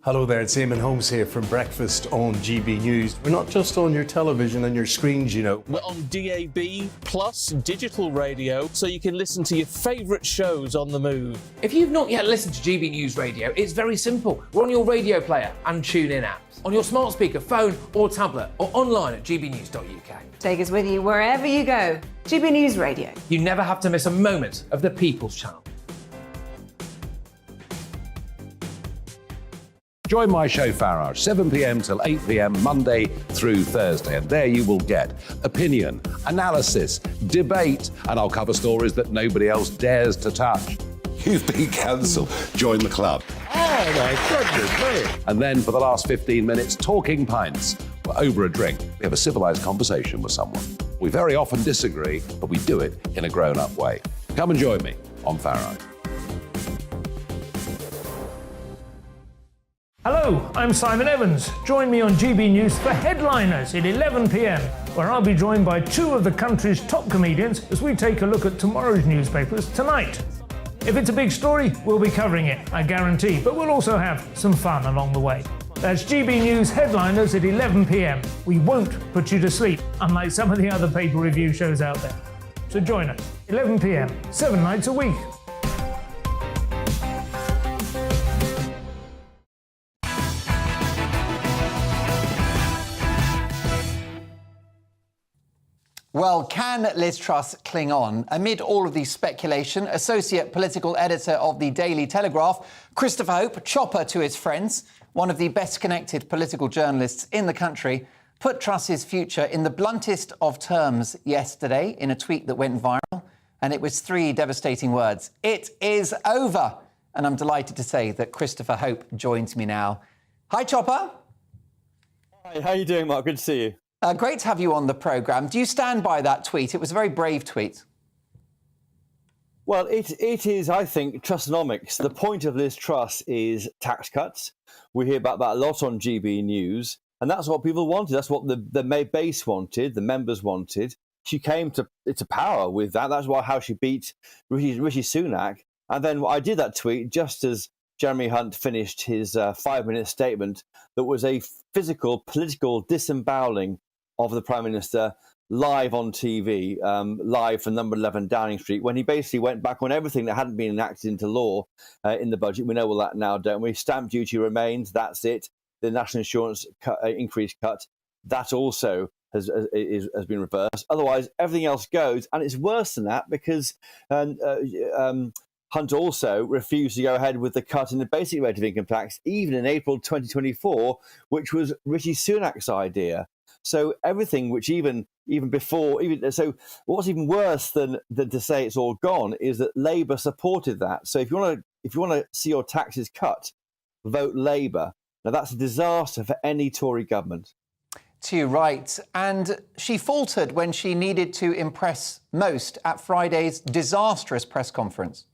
Hello there, it's Eamon Holmes here from Breakfast on GB News. We're not just on your television and your screens, you know. We're on DAB plus digital radio, so you can listen to your favourite shows on the move. If you've not yet listened to GB News Radio, it's very simple. We're on your radio player and TuneIn apps, on your smart speaker, phone or tablet, or online at gbnews.uk. Take us with you wherever you go. GB News Radio. You never have to miss a moment of the People's Channel. Join my show Farage, 7 p.m. till 8 p.m. Monday through Thursday. And there you will get opinion, analysis, debate, and I'll cover stories that nobody else dares to touch. You've been cancelled. Join the club. Oh, my goodness me. And then for the last 15 minutes, talking pints. We're over a drink. We have a civilised conversation with someone. We very often disagree, but we do it in a grown-up way. Come and join me on Farage. Hello, I'm Simon Evans. Join me on GB News for Headliners at 11 p.m, where I'll be joined by two of the country's top comedians as we take a look at tomorrow's newspapers tonight. If it's a big story, we'll be covering it, I guarantee, but we'll also have some fun along the way. That's GB News Headliners at 11 p.m. We won't put you to sleep, unlike some of the other paper review shows out there. So join us, 11 p.m, 7 nights a week. Well, can Liz Truss cling on? Amid all of the speculation, associate political editor of the Daily Telegraph, Christopher Hope, chopper to his friends, one of the best connected political journalists in the country, put Truss's future in the bluntest of terms yesterday in a tweet that went viral. And it was 3 devastating words. It is over. And I'm delighted to say that Christopher Hope joins me now. Hi, Chopper. Hi, how are you doing, Mark? Good to see you. Great to have you on the programme. Do you stand by that tweet? It was a very brave tweet. Well, it is, I think, Trussonomics. The point of Liz Truss is tax cuts. We hear about that a lot on GB News, and that's what people wanted. That's what the May base wanted, the members wanted. She came to power with that. That's how she beat Rishi Sunak. And then I did that tweet just as Jeremy Hunt finished his 5-minute statement that was a physical, political disemboweling of the Prime Minister live on TV, live from number 11 Downing Street, when he basically went back on everything that hadn't been enacted into law in the budget. We know all that now, don't we? Stamp duty remains, that's it. The national insurance increase cut, that also has been reversed. Otherwise, everything else goes. And it's worse than that because Hunt also refused to go ahead with the cut in the basic rate of income tax, even in April 2024, which was Rishi Sunak's idea. So everything, which even before, so what's even worse than to say it's all gone is that Labour supported that. So if you want to see your taxes cut, vote Labour. Now that's a disaster for any Tory government. Too right. And she faltered when she needed to impress most at Friday's disastrous press conference.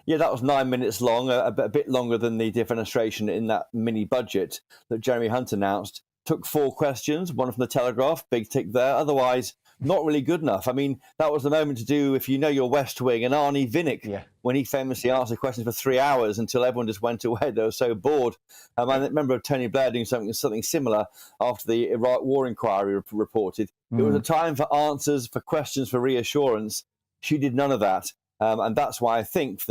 Yeah, that was 9 minutes long, a bit longer than the defenestration in that mini budget that Jeremy Hunt announced. Took 4 questions, one from the Telegraph, big tick there. Otherwise, not really good enough. I mean, that was the moment to do, if you know your West Wing, and Arnie Vinnick, when he famously answered questions for 3 hours until everyone just went away. They were so bored. I remember Tony Blair doing something similar after the Iraq War inquiry reported. It was a time for answers, for questions, for reassurance. She did none of that. And that's why I think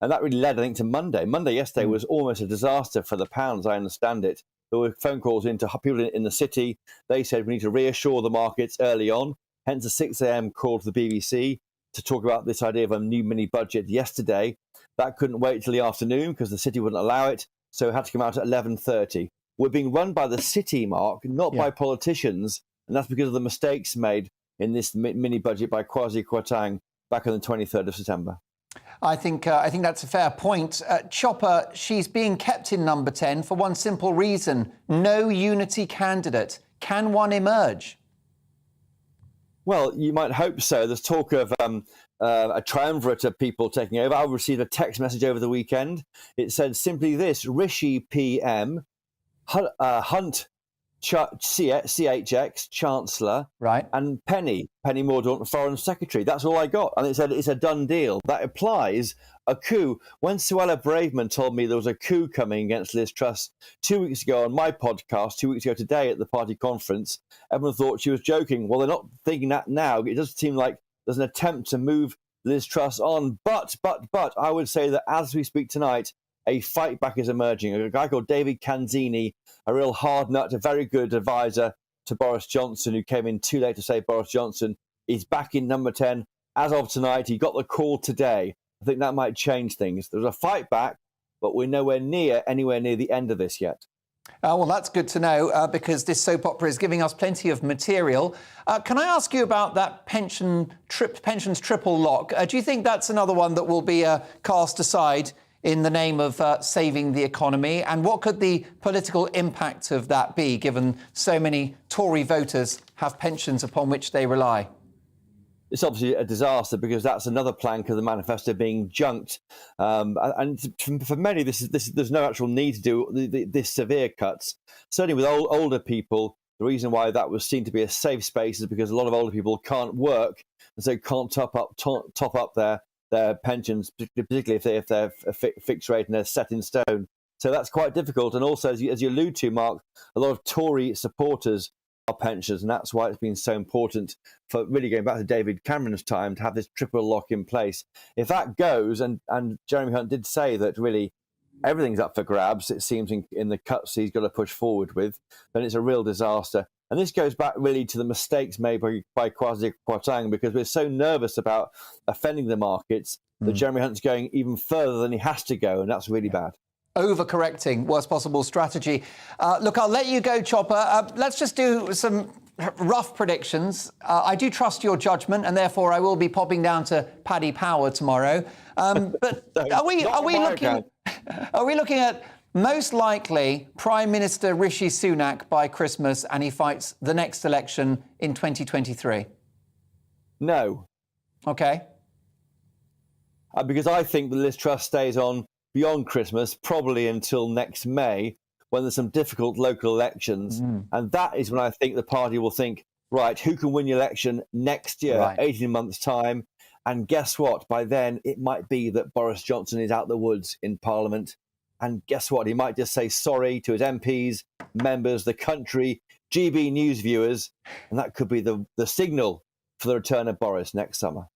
and that really led, I think, to Monday. Monday yesterday was almost a disaster for the pound, as I understand it. There were phone calls into people in the city. They said we need to reassure the markets early on. Hence a 6 a.m. call to the BBC to talk about this idea of a new mini budget yesterday. That couldn't wait till the afternoon because the city wouldn't allow it. So it had to come out at 11:30. We're being run by the city, Mark, not by politicians. And that's because of the mistakes made in this mini budget by Kwasi Kwarteng back on the 23rd of September. I think that's a fair point. Chopper, she's being kept in number 10 for one simple reason. No unity candidate. Can one emerge? Well, you might hope so. There's talk of a triumvirate of people taking over. I received a text message over the weekend. It said simply this: Rishi PM, Hunt CHX, Chancellor, right, and Penny Mordaunt, Foreign Secretary. That's all I got. And it said it's a done deal. That implies a coup. When Suella Braverman told me there was a coup coming against Liz Truss 2 weeks ago on my podcast, 2 weeks ago today at the party conference, everyone thought she was joking. Well, they're not thinking that now. It does seem like there's an attempt to move Liz Truss on. But I would say that as we speak tonight, a fight back is emerging. A guy called David Canzini, a real hard nut, a very good advisor to Boris Johnson, who came in too late to save Boris Johnson, is back in number 10 as of tonight. He got the call today. I think that might change things. There's a fight back, but we're anywhere near the end of this yet. Well, that's good to know because this soap opera is giving us plenty of material. Can I ask you about that pensions triple lock? Do you think that's another one that will be cast aside in the name of saving the economy? And what could the political impact of that be, given so many Tory voters have pensions upon which they rely? It's obviously a disaster because that's another plank of the manifesto being junked. And for many, there's no actual need to do this severe cuts. Certainly with older people, the reason why that was seen to be a safe space is because a lot of older people can't work and so can't top up their pensions, particularly if they're fixed rate and they're set in stone. So that's quite difficult. And also, as you allude to, Mark, a lot of Tory supporters are pensioners, and that's why it's been so important for really going back to David Cameron's time to have this triple lock in place. If that goes, and Jeremy Hunt did say that really everything's up for grabs, it seems, in the cuts he's got to push forward with, then it's a real disaster. And this goes back really to the mistakes made by Kwasi Kwarteng, because we're so nervous about offending the markets that Jeremy Hunt's going even further than he has to go, and that's really bad. Overcorrecting, worst possible strategy. Look, I'll let you go, Chopper. Let's just do some rough predictions. I do trust your judgment, and therefore I will be popping down to Paddy Power tomorrow. But are we looking at most likely Prime Minister Rishi Sunak by Christmas, and he fights the next election in 2023? No. OK. Because I think that Liz Truss stays on beyond Christmas, probably until next May, when there's some difficult local elections. And that is when I think the party will think, right, who can win the election next year, 18 months' time? And guess what? By then, it might be that Boris Johnson is out the woods in Parliament. And guess what? He might just say sorry to his MPs, members, the country, GB News viewers. And that could be the signal for the return of Boris next summer.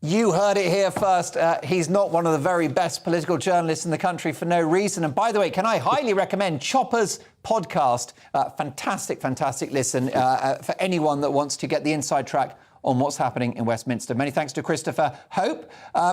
You heard it here first. He's not one of the very best political journalists in the country for no reason. And by the way, can I highly recommend Chopper's podcast? Fantastic listen for anyone that wants to get the inside track on what's happening in Westminster. Many thanks to Christopher Hope.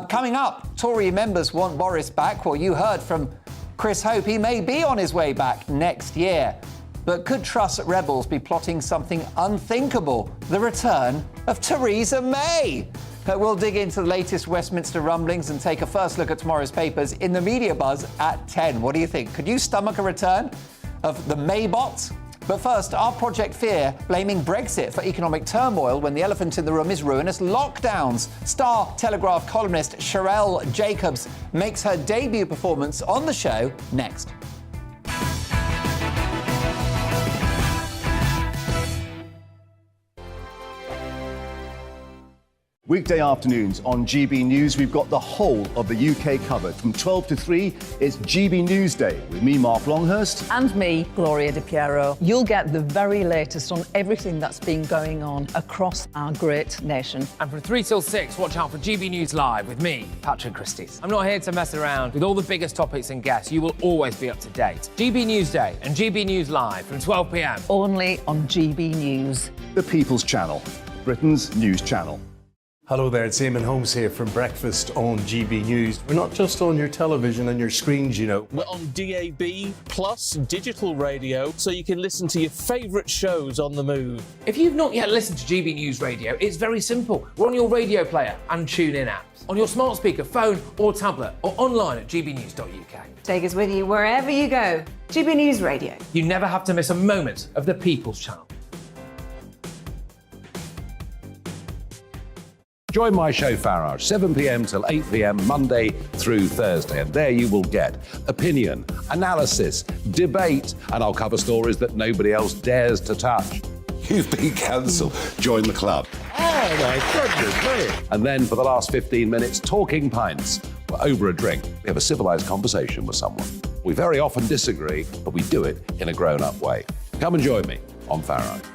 Coming up, Tory members want Boris back. Well, you heard from Chris Hope. He may be on his way back next year. But could Truss rebels be plotting something unthinkable? The return of Theresa May. We'll dig into the latest Westminster rumblings and take a first look at tomorrow's papers in the media buzz at 10. What do you think? Could you stomach a return of the Maybots? But first, our Project Fear blaming Brexit for economic turmoil when the elephant in the room is ruinous lockdowns. Star Telegraph columnist Sherelle Jacobs makes her debut performance on the show next. Weekday afternoons on GB News, we've got the whole of the UK covered. From 12 to 3, it's GB News Day with me, Mark Longhurst. And me, Gloria Di Piero. You'll get the very latest on everything that's been going on across our great nation. And from 3 till 6, watch out for GB News Live with me, Patrick Christys. I'm not here to mess around. With all the biggest topics and guests, you will always be up to date. GB News Day and GB News Live from 12 p.m. Only on GB News. The People's Channel, Britain's news channel. Hello there, it's Eamon Holmes here from Breakfast on GB News. We're not just on your television and your screens, you know. We're on DAB plus digital radio, so you can listen to your favourite shows on the move. If you've not yet listened to GB News Radio, it's very simple. We're on your radio player and TuneIn apps, on your smart speaker, phone or tablet, or online at gbnews.uk. Take us with you wherever you go. GB News Radio. You never have to miss a moment of the People's Channel. Join my show Farage, 7 p.m. till 8 p.m. Monday through Thursday. And there you will get opinion, analysis, debate, and I'll cover stories that nobody else dares to touch. You've been cancelled. Join the club. Oh, my goodness me. And then for the last 15 minutes, talking pints. We're over a drink. We have a civilised conversation with someone. We very often disagree, but we do it in a grown-up way. Come and join me on Farage.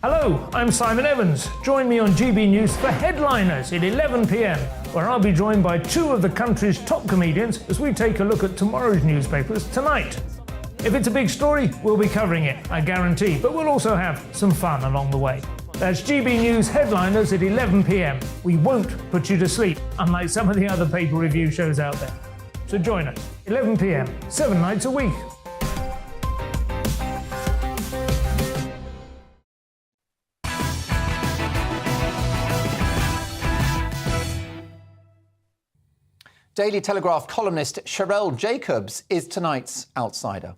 Hello, I'm Simon Evans. Join me on GB News for Headliners at 11 p.m, where I'll be joined by two of the country's top comedians as we take a look at tomorrow's newspapers tonight. If it's a big story, we'll be covering it, I guarantee, but we'll also have some fun along the way. That's GB News Headliners at 11 p.m. We won't put you to sleep, unlike some of the other paper review shows out there. So join us, 11 p.m, 7 nights a week. Daily Telegraph columnist Sherelle Jacobs is tonight's outsider.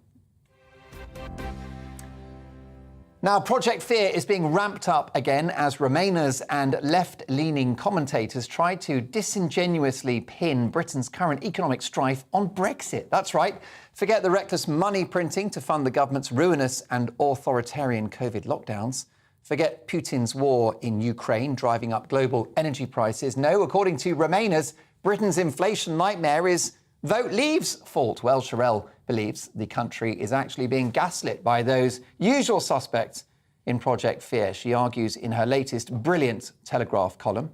Now, Project Fear is being ramped up again as Remainers and left-leaning commentators try to disingenuously pin Britain's current economic strife on Brexit. That's right. Forget the reckless money printing to fund the government's ruinous and authoritarian COVID lockdowns. Forget Putin's war in Ukraine driving up global energy prices. No, according to Remainers, Britain's inflation nightmare is Vote Leave's fault. Well, Sherelle believes the country is actually being gaslit by those usual suspects in Project Fear. She argues in her latest brilliant Telegraph column,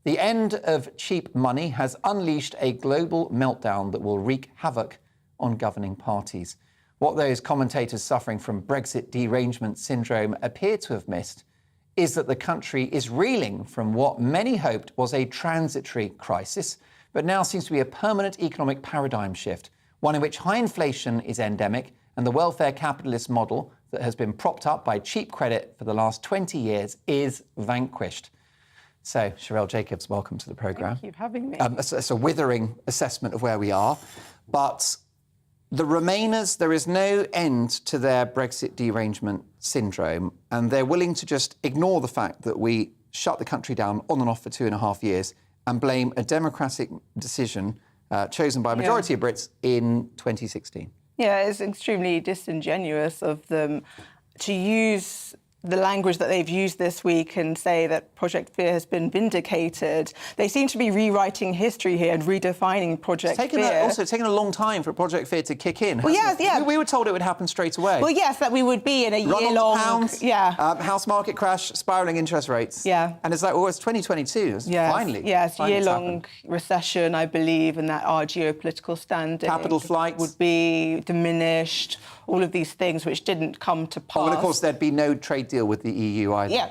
the end of cheap money has unleashed a global meltdown that will wreak havoc on governing parties. What those commentators suffering from Brexit derangement syndrome appear to have missed is that the country is reeling from what many hoped was a transitory crisis, but now seems to be a permanent economic paradigm shift, one in which high inflation is endemic and the welfare capitalist model that has been propped up by cheap credit for the last 20 years is vanquished. So, Sherelle Jacobs, welcome to the programme. Thank you for having me. It's a withering assessment of where we are, but the Remainers, there is no end to their Brexit derangement syndrome, and they're willing to just ignore the fact that we shut the country down on and off for 2.5 years and blame a democratic decision chosen by a majority of Brits in 2016. Yeah, it's extremely disingenuous of them to use the language that they've used this week and say that Project Fear has been vindicated. They seem to be rewriting history here and redefining Project Fear. It's taken a long time for Project Fear to kick in. Well, yes, yeah. We were told it would happen straight away. Well, yes, that we would be in a year-long... Pounds, house market crash, spiralling interest rates. Yeah. And it's like, it's 2022, finally. Yes, year-long recession, I believe, and that our geopolitical standing... Capital flights. ...would be diminished, all of these things which didn't come to pass. Oh, and of course, there'd be no trade deal with the EU either.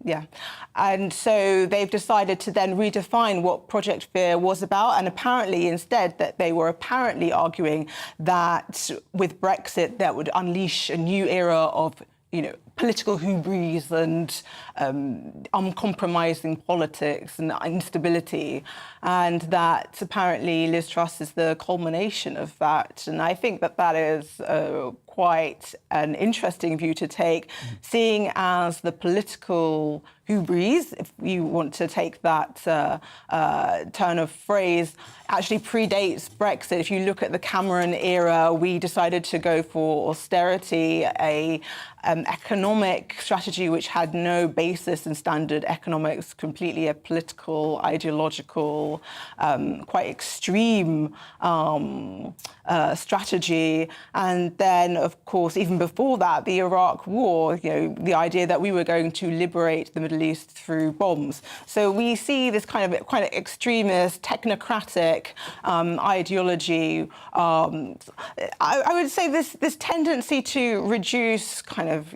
Yeah. And so they've decided to then redefine what Project Fear was about, and apparently instead that they were apparently arguing that with Brexit that would unleash a new era of, political hubris and uncompromising politics and instability, and that apparently Liz Truss is the culmination of that. And I think that that is quite an interesting view to take, seeing as the political hubris, if you want to take that turn of phrase, actually predates Brexit. If you look at the Cameron era, we decided to go for austerity, economic economic strategy which had no basis in standard economics, completely a political, ideological, quite extreme strategy. And then, of course, even before that, the Iraq War, the idea that we were going to liberate the Middle East through bombs. So we see this kind of quite extremist, technocratic ideology. I would say this tendency to reduce kind of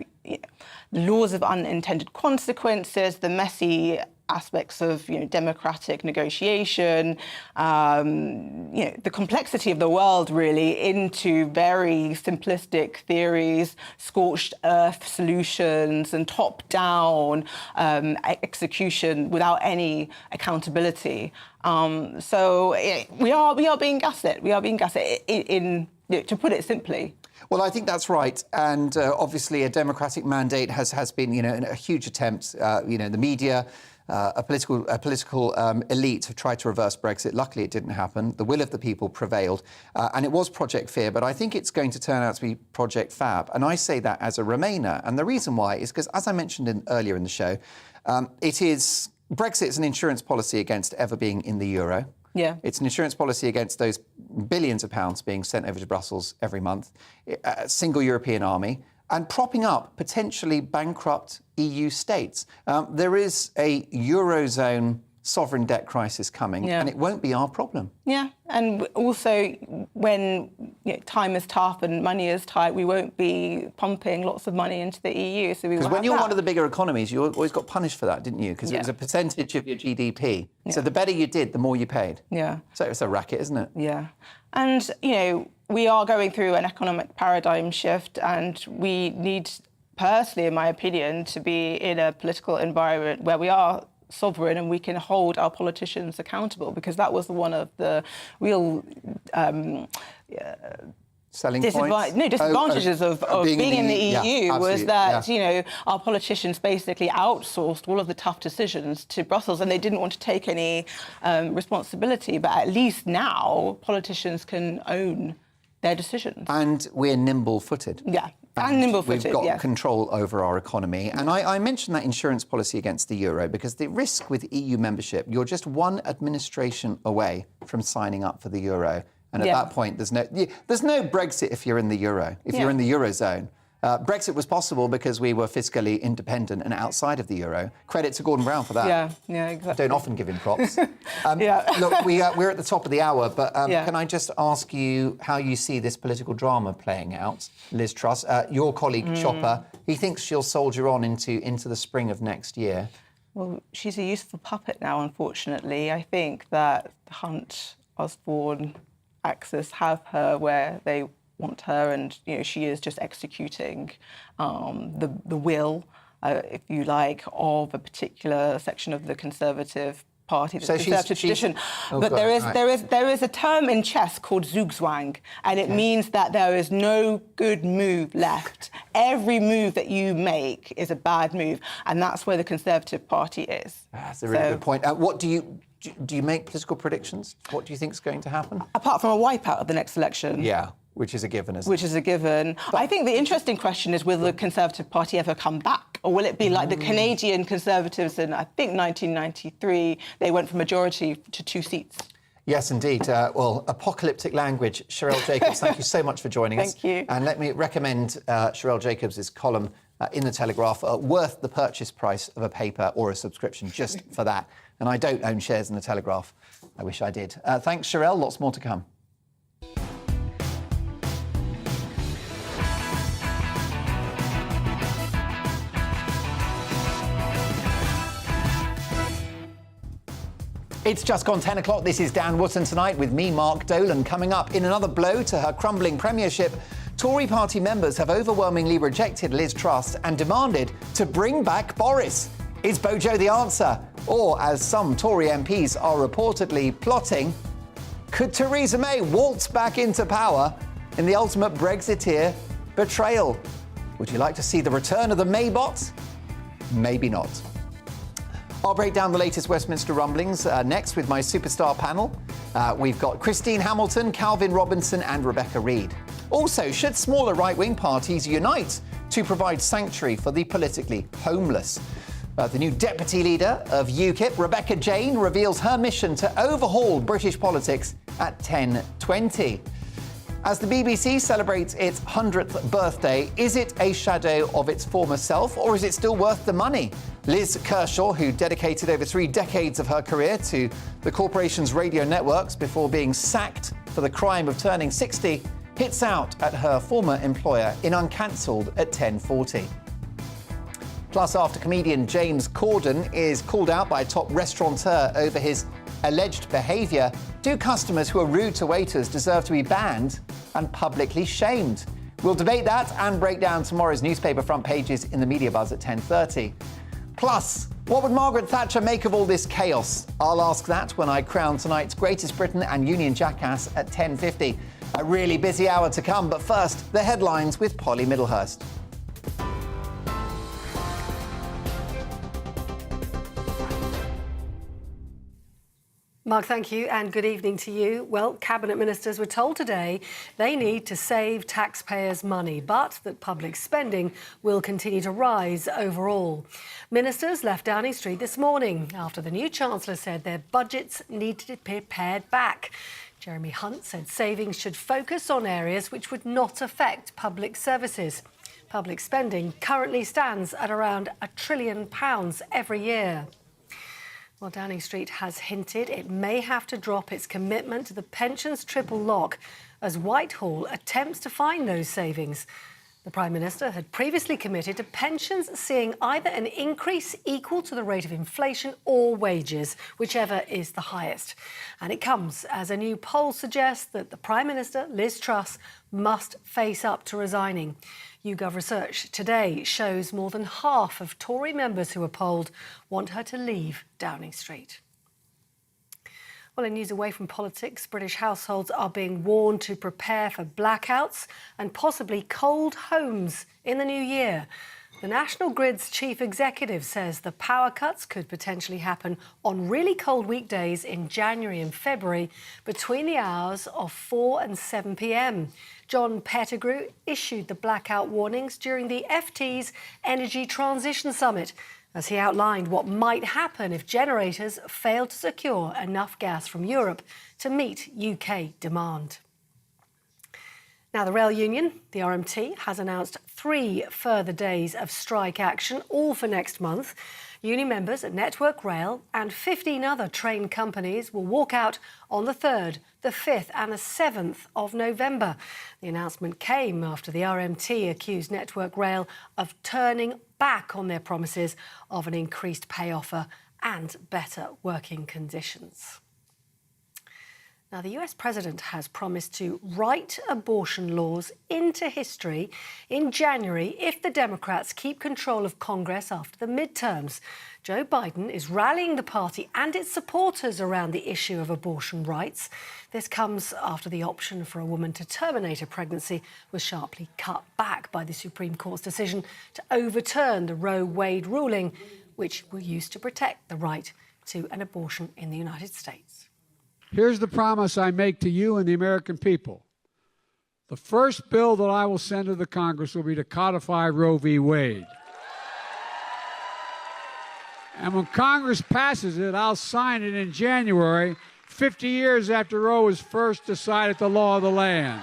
laws of unintended consequences, the messy aspects of democratic negotiation, the complexity of the world really into very simplistic theories, scorched earth solutions and top-down execution without any accountability. So we are being gaslit. We are being gaslit to put it simply. Well, I think that's right. And obviously a democratic mandate has been, a huge attempt. The media, a political elite have tried to reverse Brexit. Luckily, it didn't happen. The will of the people prevailed. And it was Project Fear, but I think it's going to turn out to be Project Fab. And I say that as a Remainer. And the reason why is because, as I mentioned earlier in the show, Brexit is an insurance policy against ever being in the euro. Yeah. It's an insurance policy against those billions of pounds being sent over to Brussels every month, a single European army, and propping up potentially bankrupt EU states. There is a Eurozone sovereign debt crisis coming, and it won't be our problem. Yeah, and also when time is tough and money is tight, we won't be pumping lots of money into the EU. So because when you're one of the bigger economies, you always got punished for that, didn't you? Because it was a percentage of your GDP. Yeah. So the better you did, the more you paid. Yeah. So it's a racket, isn't it? Yeah. And, we are going through an economic paradigm shift, and we need, personally, in my opinion, to be in a political environment where we are sovereign and we can hold our politicians accountable, because that was one of the real disadvantages of being in the EU was that our politicians basically outsourced all of the tough decisions to Brussels, and they didn't want to take any responsibility. But at least now politicians can own their decisions. And we're nimble-footed. Yeah. And nimble-footed, we've got control over our economy. And I mentioned that insurance policy against the euro because the risk with EU membership, you're just one administration away from signing up for the euro. And at that point, there's no Brexit if you're in the euro, if you're in the Eurozone. Brexit was possible because we were fiscally independent and outside of the euro. Credit to Gordon Brown for that. Yeah, exactly. Don't often give him props. Look, we're at the top of the hour, but can I just ask you how you see this political drama playing out, Liz Truss? Your colleague, Chopper, he thinks she'll soldier on into the spring of next year. Well, she's a useful puppet now, unfortunately. I think that Hunt, Osborne, Axis have her where they want her, and she is just executing the will, if you like, of a particular section of the Conservative Party, the Conservative tradition. But there is a term in chess called Zugzwang, and it means that there is no good move left. Every move that you make is a bad move, and that's where the Conservative Party is. That's a really good point. What do you make political predictions? What do you think is going to happen? Apart from a wipeout of the next election. Yeah. Which is a given, isn't it? Which is a given. I think the interesting question is, will the Conservative Party ever come back? Or will it be like the Canadian Conservatives in, I think, 1993, they went from majority to 2 seats? Yes, indeed. Apocalyptic language. Sherelle Jacobs, thank you so much for joining us. Thank you. And let me recommend Sherelle Jacobs' column in The Telegraph, worth the purchase price of a paper or a subscription, just for that. And I don't own shares in The Telegraph. I wish I did. Thanks, Sherelle. Lots more to come. It's just gone 10 o'clock. This is Dan Wootton tonight with me, Mark Dolan. Coming up, in another blow to her crumbling premiership, Tory party members have overwhelmingly rejected Liz Truss and demanded to bring back Boris. Is Bojo the answer? Or, as some Tory MPs are reportedly plotting, could Theresa May waltz back into power in the ultimate Brexiteer betrayal? Would you like to see the return of the Maybot? Maybe not. I'll break down the latest Westminster rumblings next with my superstar panel. We've got Christine Hamilton, Calvin Robinson and Rebecca Reid. Also, should smaller right-wing parties unite to provide sanctuary for the politically homeless. The new deputy leader of UKIP, Rebecca Jane, reveals her mission to overhaul British politics at 10:20. As the BBC celebrates its 100th birthday, is it a shadow of its former self, or is it still worth the money? Liz Kershaw, who dedicated over 3 decades of her career to the corporation's radio networks before being sacked for the crime of turning 60, hits out at her former employer in Uncancelled at 10:40. Plus, after comedian James Corden is called out by a top restaurateur over his alleged behaviour, do customers who are rude to waiters deserve to be banned and publicly shamed? We'll debate that and break down tomorrow's newspaper front pages in the Media Buzz at 10:30. Plus, what would Margaret Thatcher make of all this chaos? I'll ask that when I crown tonight's Greatest Briton and Union Jackass at 10:50. A really busy hour to come, but first, the headlines with Polly Middlehurst. Mark, thank you, and good evening to you. Well, Cabinet Ministers were told today they need to save taxpayers' money, but that public spending will continue to rise overall. Ministers left Downing Street this morning after the new Chancellor said their budgets need to be pared back. Jeremy Hunt said savings should focus on areas which would not affect public services. Public spending currently stands at around £1 trillion every year. Well, Downing Street has hinted it may have to drop its commitment to the pensions triple lock as Whitehall attempts to find those savings. The Prime Minister had previously committed to pensions seeing either an increase equal to the rate of inflation or wages, whichever is the highest. And it comes as a new poll suggests that the Prime Minister, Liz Truss, must face up to resigning. YouGov research today shows more than half of Tory members who were polled want her to leave Downing Street. Well, in news away from politics, British households are being warned to prepare for blackouts and possibly cold homes in the new year. The National Grid's chief executive says the power cuts could potentially happen on really cold weekdays in January and February between the hours of 4 and 7 p.m. John Pettigrew issued the blackout warnings during the FT's Energy Transition Summit as he outlined what might happen if generators fail to secure enough gas from Europe to meet UK demand. Now, the rail union, the RMT, has announced 3 further days of strike action, all for next month. Union members at Network Rail and 15 other train companies will walk out on the 3rd, the 5th and the 7th of November. The announcement came after the RMT accused Network Rail of turning back on their promises of an increased pay offer and better working conditions. Now, the US president has promised to write abortion laws into history in January if the Democrats keep control of Congress after the midterms. Joe Biden is rallying the party and its supporters around the issue of abortion rights. This comes after the option for a woman to terminate a pregnancy was sharply cut back by the Supreme Court's decision to overturn the Roe Wade ruling, which will use to protect the right to an abortion in the United States. Here's the promise I make to you and the American people. The first bill that I will send to the Congress will be to codify Roe v. Wade. And when Congress passes it, I'll sign it in January, 50 years after Roe was first decided the law of the land.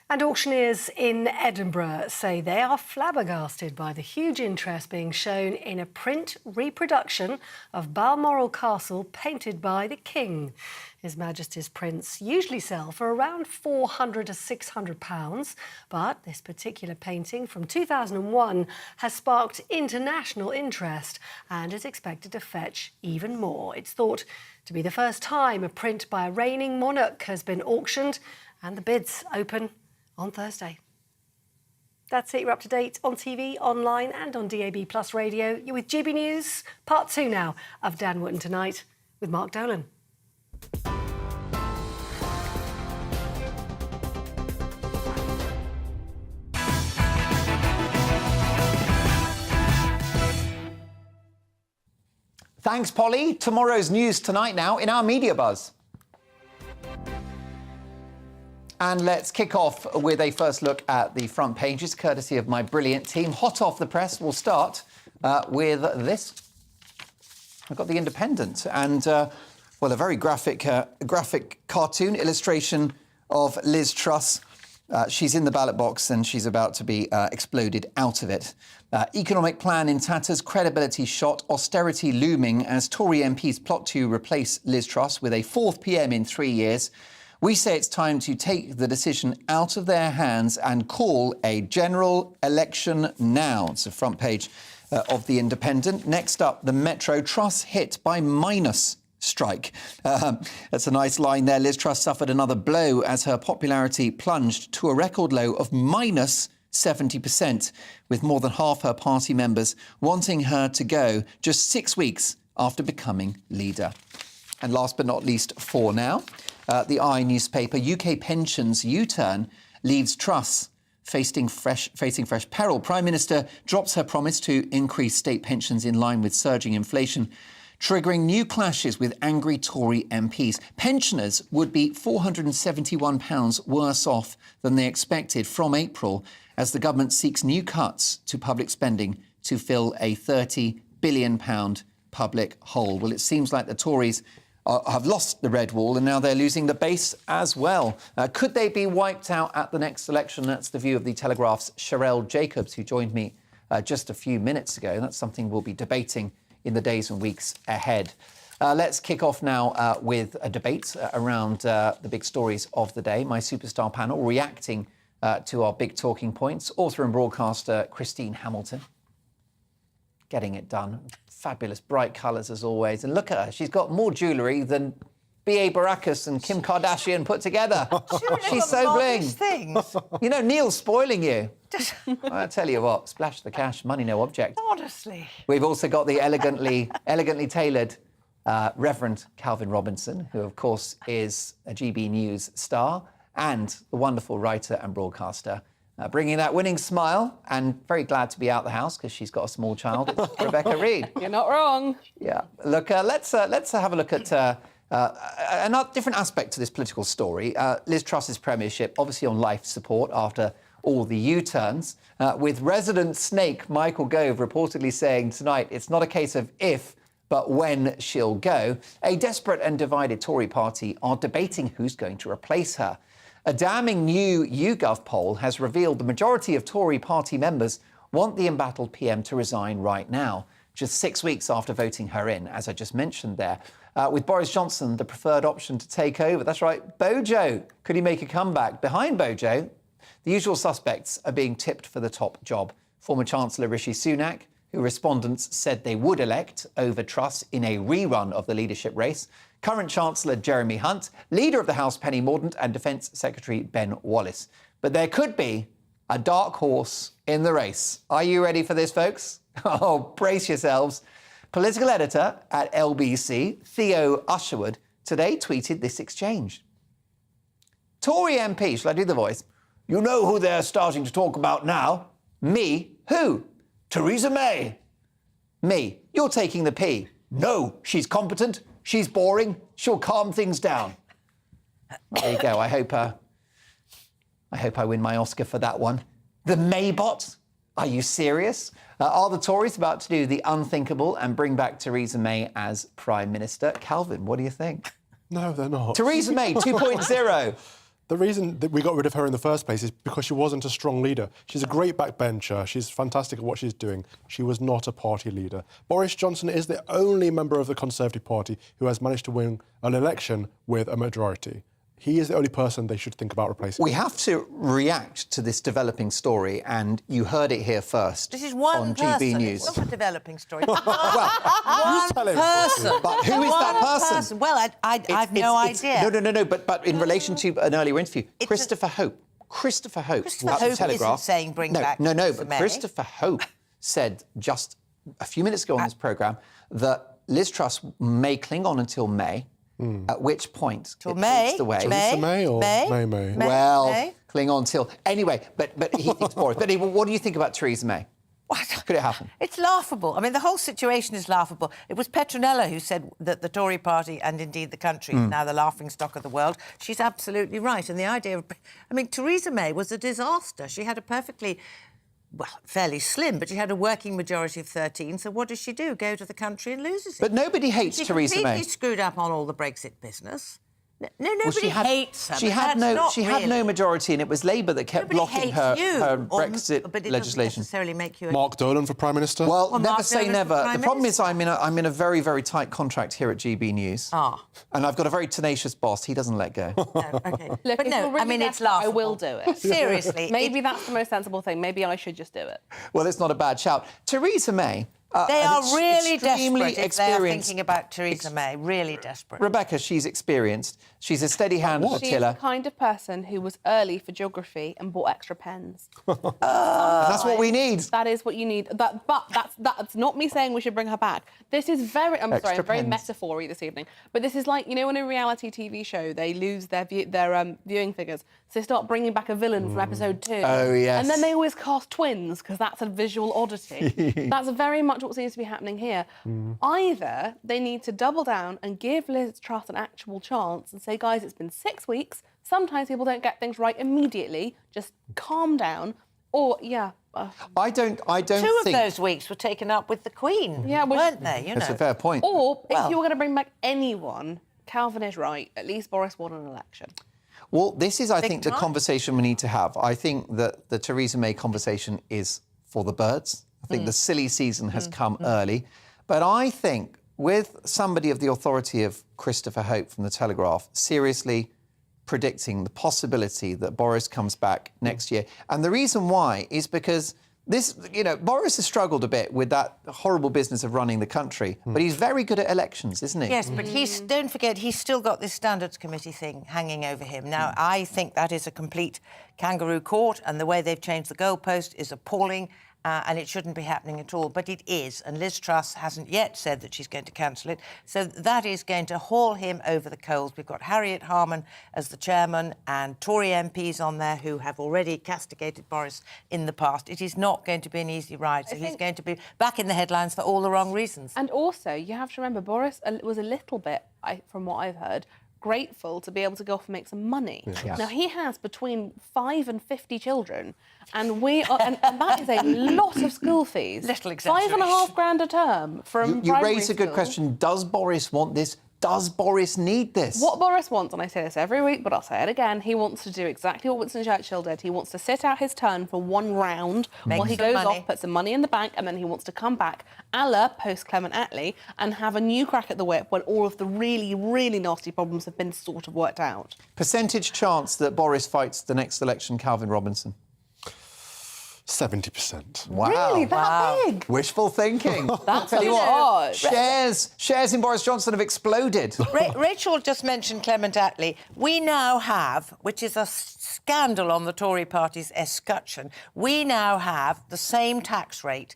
And auctioneers in Edinburgh say they are flabbergasted by the huge interest being shown in a print reproduction of Balmoral Castle painted by the King. His Majesty's prints usually sell for around £400 to £600, but this particular painting from 2001 has sparked international interest and is expected to fetch even more. It's thought to be the first time a print by a reigning monarch has been auctioned, and the bids open on Thursday. That's it. You're up to date on TV, online and on DAB Plus Radio. You're with GB News, part 2 now of Dan Wootton Tonight with Mark Dolan. Thanks, Polly. Tomorrow's news tonight now in our Media Buzz. And let's kick off with a first look at the front pages, courtesy of my brilliant team. Hot off the press, we'll start with this. I've got The Independent and, a very graphic cartoon illustration of Liz Truss. She's in the ballot box and she's about to be exploded out of it. Economic plan in tatters, credibility shot, austerity looming as Tory MPs plot to replace Liz Truss with a 4th PM in 3 years. We say it's time to take the decision out of their hands and call a general election now. It's the front page of The Independent. Next up, the Metro. Truss hit by minus strike. That's a nice line there. Liz Truss suffered another blow as her popularity plunged to a record low of minus 70%, with more than half her party members wanting her to go just 6 weeks after becoming leader. And last but not least, for now, the I newspaper, UK pensions U-turn leaves Truss facing fresh peril. Prime Minister drops her promise to increase state pensions in line with surging inflation, triggering new clashes with angry Tory MPs. Pensioners would be £471 worse off than they expected from April as the government seeks new cuts to public spending to fill a £30 billion public hole. Well, it seems like the Tories have lost the red wall and now they're losing the base as well. Could they be wiped out at the next election? That's the view of the Telegraph's Sherelle Jacobs, who joined me just a few minutes ago. That's something we'll be debating in the days and weeks ahead. Let's kick off now with a debate around the big stories of the day. My superstar panel reacting to our big talking points. Author and broadcaster Christine Hamilton. Getting it done. Fabulous, bright colours as always. And look at her. She's got more jewellery than B.A. Baracus and Kim Kardashian put together. She's so bling. Things. You know, Neil's spoiling you. I tell you what, splash the cash, money no object. Honestly. We've also got the elegantly tailored Reverend Calvin Robinson, who, of course, is a GB News star and the wonderful writer and broadcaster. Bringing that winning smile, and very glad to be out the house because she's got a small child. It's Rebecca Reid. You're not wrong. Yeah. Look, let's have a look at another different aspect to this political story. Liz Truss's premiership, obviously on life support after all the U-turns, with resident snake Michael Gove reportedly saying tonight it's not a case of if, but when she'll go. A desperate and divided Tory party are debating who's going to replace her. A damning new YouGov poll has revealed the majority of Tory party members want the embattled PM to resign right now, just 6 weeks after voting her in, as I just mentioned there. With Boris Johnson the preferred option to take over. That's right, Bojo. Could he make a comeback? Behind Bojo, the usual suspects are being tipped for the top job. Former Chancellor Rishi Sunak, who respondents said they would elect over Truss in a rerun of the leadership race. Current Chancellor Jeremy Hunt, Leader of the House Penny Mordaunt and Defence Secretary Ben Wallace. But there could be a dark horse in the race. Are you ready for this, folks? Oh, brace yourselves. Political editor at LBC, Theo Usherwood, today tweeted this exchange. Tory MP, shall I do the voice? You know who they're starting to talk about now? Me? Who? Theresa May. Me. You're taking the P. No, she's competent. She's boring. She'll calm things down. There you go. I hope I win my Oscar for that one. The Maybot? Are you serious? Are the Tories about to do the unthinkable and bring back Theresa May as Prime Minister? Calvin, what do you think? No, they're not. Theresa May 2.0. The reason that we got rid of her in the first place is because she wasn't a strong leader. She's a great backbencher. She's fantastic at what she's doing. She was not a party leader. Boris Johnson is the only member of the Conservative Party who has managed to win an election with a majority. He is the only person they should think about replacing. We have to react to this developing story, and you heard it here first. This is one on person. GB News. It's not a developing story. Well, one person. But who is that person? Well, I've no idea. No. But in relation to an earlier interview, Christopher Hope. Christopher Hope isn't saying bring back Theresa but May. Christopher Hope said just a few minutes ago on this programme that Liz Truss may cling on until May. At which point it leads the way. Theresa May or May? Well, cling on till... Anyway, but he thinks Boris. But what do you think about Theresa May? What? Could it happen? It's laughable. I mean, the whole situation is laughable. It was Petronella who said that the Tory party and indeed the country is now the laughingstock of the world. She's absolutely right. And the idea of... I mean, Theresa May was a disaster. She had a perfectly... well, fairly slim, but she had a working majority of 13, so what does she do? Go to the country and loses it. But nobody hates Theresa May. She completely screwed up on all the Brexit business. No, nobody hates her. She had no majority, and it was Labour that kept blocking her Brexit but it legislation. Doesn't necessarily make you... Mark Dolan for Prime Minister? Well, never say never. The problem is I'm in a very, very tight contract here at GB News. And I've got a very tenacious boss. He doesn't let go. OK. Look, but no, really I mean, it's laughable. I will do it. Seriously. Maybe that's the most sensible thing. Maybe I should just do it. Well, it's not a bad shout. Theresa May... they are really extremely desperate if they are thinking about Theresa May. Really desperate. Rebecca, she's experienced. She's a steady hand at the She's tiller. the kind of person who was early for geography and bought extra pens. That's what we need. That is what you need. But that's not me saying we should bring her back. This is very... I'm Extra sorry, I'm very pens. metaphor-y this evening. But this is like, you know, in a reality TV show, they lose their viewing figures. So they start bringing back a villain from episode 2. Oh, yes. And then they always cast twins, because that's a visual oddity. That's very much what seems to be happening here. Either they need to double down and give Liz Truss an actual chance and say, guys, it's been 6 weeks. Sometimes people don't get things right immediately. Just calm down. Or, I don't Two think... of those weeks were taken up with the Queen, Yeah, weren't they? You know. That's a fair point. Or, if you were going to bring back anyone, Calvin is right. At least Boris won an election. Well, this is, I Big think, the time. conversation we need to have. I think that the Theresa May conversation is for the birds. I think the silly season has come early. But I think with somebody of the authority of Christopher Hope from The Telegraph seriously predicting the possibility that Boris comes back next year, and the reason why is because this, you know, Boris has struggled a bit with that horrible business of running the country, but he's very good at elections, isn't he? Yes, but don't forget, he's still got this Standards Committee thing hanging over him. Now, I think that is a complete kangaroo court, and the way they've changed the goalpost is appalling. And it shouldn't be happening at all, but it is. And Liz Truss hasn't yet said that she's going to cancel it. So that is going to haul him over the coals. We've got Harriet Harman as the chairman and Tory MPs on there who have already castigated Boris in the past. It is not going to be an easy ride. So he's going to be back in the headlines for all the wrong reasons. And also, you have to remember, Boris was a little bit, from what I've heard, grateful to be able to go off and make some money. Yes. Now, he has between 5 and 50 children, and and that is a lot of school fees. Little exaggeration. £5,500 a term from You primary raise a good school. question. Does Boris want this? Does Boris need this? What Boris wants, and I say this every week, but I'll say it again, he wants to do exactly what Winston Churchill did. He wants to sit out his turn for one round while he goes off, puts some money in the bank, and then he wants to come back, a la post-Clement Attlee, and have a new crack at the whip when all of the really, really nasty problems have been sort of worked out. Percentage chance that Boris fights the next election, Calvin Robinson? 70%. Wow. Really? That big? Wishful thinking. That's Tell you a what, lot. shares in Boris Johnson have exploded. Rachel just mentioned Clement Attlee. We now have, which is a scandal on the Tory party's escutcheon, we now have the same tax rate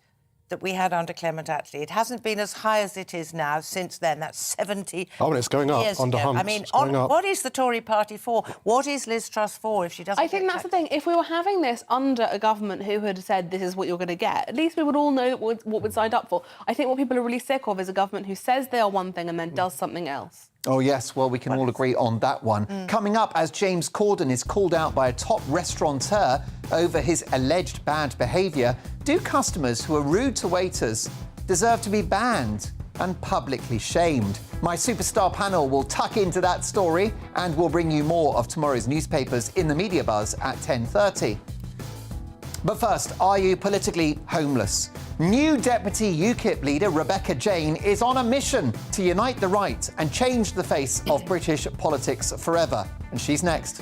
that we had under Clement Attlee. It hasn't been as high as it is now since then. That's 70 Oh, and it's going up years under ago. Hunt. I mean, It's going up. what is the Tory party for? What is Liz Truss for if she doesn't... I think that's the thing. If we were having this under a government who had said this is what you're going to get, at least we would all know what we'd signed up for. I think what people are really sick of is a government who says they are one thing and then does something else. Oh, yes, well, we can all agree on that one. Coming up, as James Corden is called out by a top restaurateur over his alleged bad behaviour, do customers who are rude to waiters deserve to be banned and publicly shamed? My superstar panel will tuck into that story, and we'll bring you more of tomorrow's newspapers in the Media Buzz at 10:30. But first, are you politically homeless? New Deputy UKIP leader Rebecca Jane is on a mission to unite the right and change the face of British politics forever. And she's next.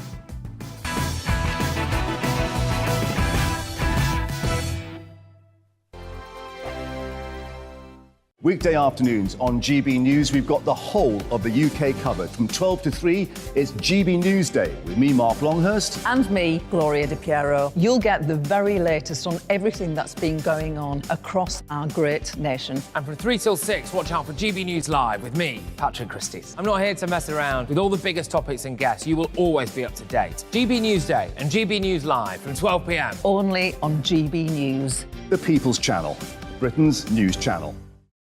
Weekday afternoons on GB News, we've got the whole of the UK covered. From 12 to 3, it's GB News Day with me, Mark Longhurst. And me, Gloria Di Piero. You'll get the very latest on everything that's been going on across our great nation. And from 3 till 6, watch out for GB News Live with me, Patrick Christys. I'm not here to mess around. With all the biggest topics and guests, you will always be up to date. GB News Day and GB News Live from 12 p.m. Only on GB News. The People's Channel, Britain's news channel.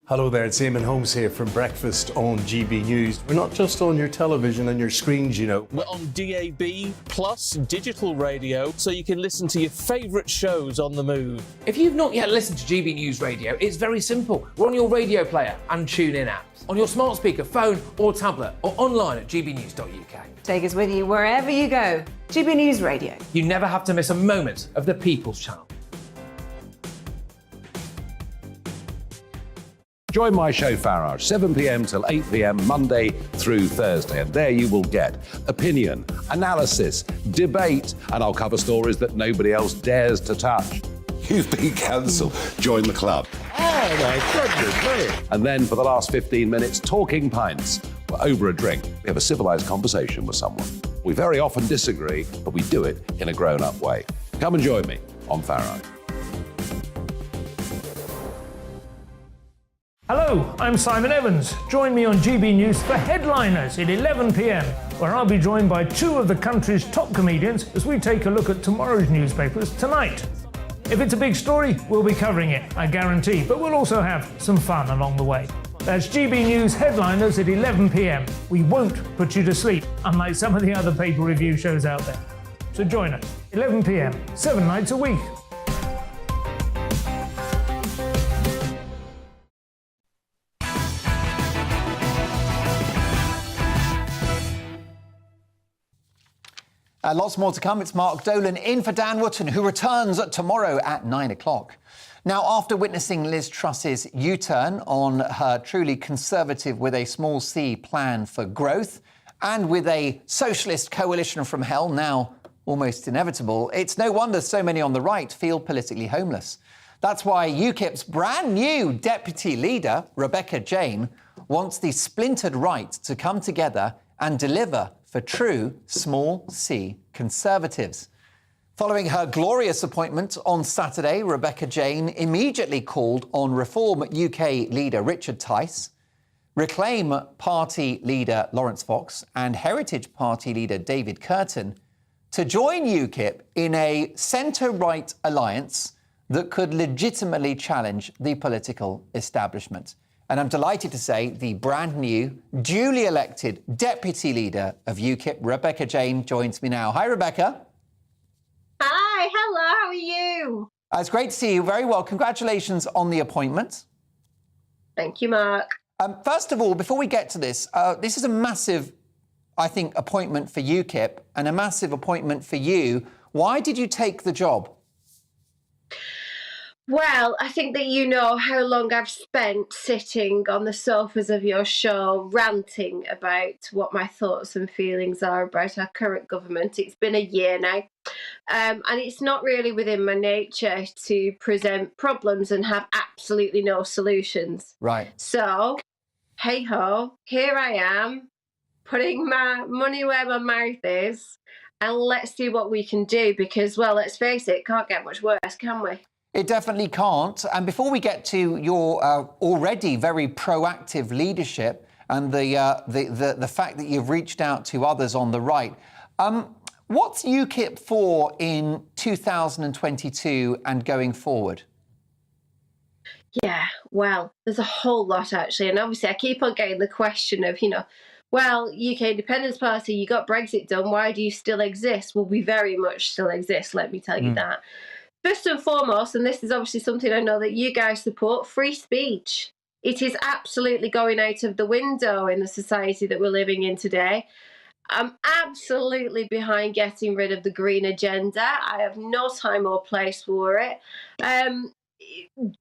Hello there, it's Eamon Holmes here from Breakfast on GB News. We're not just on your television and your screens, you know. We're on DAB plus digital radio, so you can listen to your favourite shows on the move. If you've not yet listened to GB News Radio, it's very simple. We're on your radio player and TuneIn apps, on your smart speaker, phone or tablet, or online at gbnews.uk. Take us with you wherever you go. GB News Radio. You never have to miss a moment of the People's Channel. Join my show Farage, 7 p.m. till 8 p.m. Monday through Thursday. And there you will get opinion, analysis, debate, and I'll cover stories that nobody else dares to touch. You've been cancelled. Join the club. Oh, my goodness me. And then for the last 15 minutes, talking pints. We're over a drink. We have a civilised conversation with someone. We very often disagree, but we do it in a grown-up way. Come and join me on Farage. Hello, I'm Simon Evans. Join me on GB News for Headliners at 11 p.m, where I'll be joined by two of the country's top comedians as we take a look at tomorrow's newspapers tonight. If it's a big story, we'll be covering it, I guarantee, but we'll also have some fun along the way. That's GB News Headliners at 11 p.m. We won't put you to sleep, unlike some of the other paper review shows out there. So join us, 11 p.m, 7 nights a week. Lots more to come. It's Mark Dolan in for Dan Wootton, who returns tomorrow at 9 o'clock. Now, after witnessing Liz Truss's U-turn on her truly conservative with a small c plan for growth, and with a socialist coalition from hell now almost inevitable, it's no wonder so many on the right feel politically homeless. That's why UKIP's brand new deputy leader, Rebecca Jane, wants the splintered right to come together and deliver for true small c Conservatives. Following her glorious appointment on Saturday, Rebecca Jane immediately called on Reform UK leader Richard Tice, Reclaim Party leader Lawrence Fox and Heritage Party leader David Curtin to join UKIP in a centre-right alliance that could legitimately challenge the political establishment. And I'm delighted to say the brand new, duly elected deputy leader of UKIP, Rebecca Jane, joins me now. Hi, Rebecca. Hi, hello, how are you? It's great to see you. Very well. Congratulations on the appointment. Thank you, Mark. First of all, before we get to this is a massive, I think, appointment for UKIP and a massive appointment for you. Why did you take the job? Well, I think that you know how long I've spent sitting on the sofas of your show ranting about what my thoughts and feelings are about our current government. It's been a year now, and it's not really within my nature to present problems and have absolutely no solutions. Right. So, hey-ho, here I am, putting my money where my mouth is, and let's see what we can do because, well, let's face it, it can't get much worse, can we? It definitely can't. And before we get to your already very proactive leadership and the fact that you've reached out to others on the right, what's UKIP for in 2022 and going forward? Yeah, well, there's a whole lot actually. And obviously I keep on getting the question of, well, UK Independence Party, you got Brexit done, why do you still exist? Well, we very much still exist, let me tell you that. First and foremost, and this is obviously something I know that you guys support, free speech. It is absolutely going out of the window in the society that we're living in today. I'm absolutely behind getting rid of the green agenda. I have no time or place for it.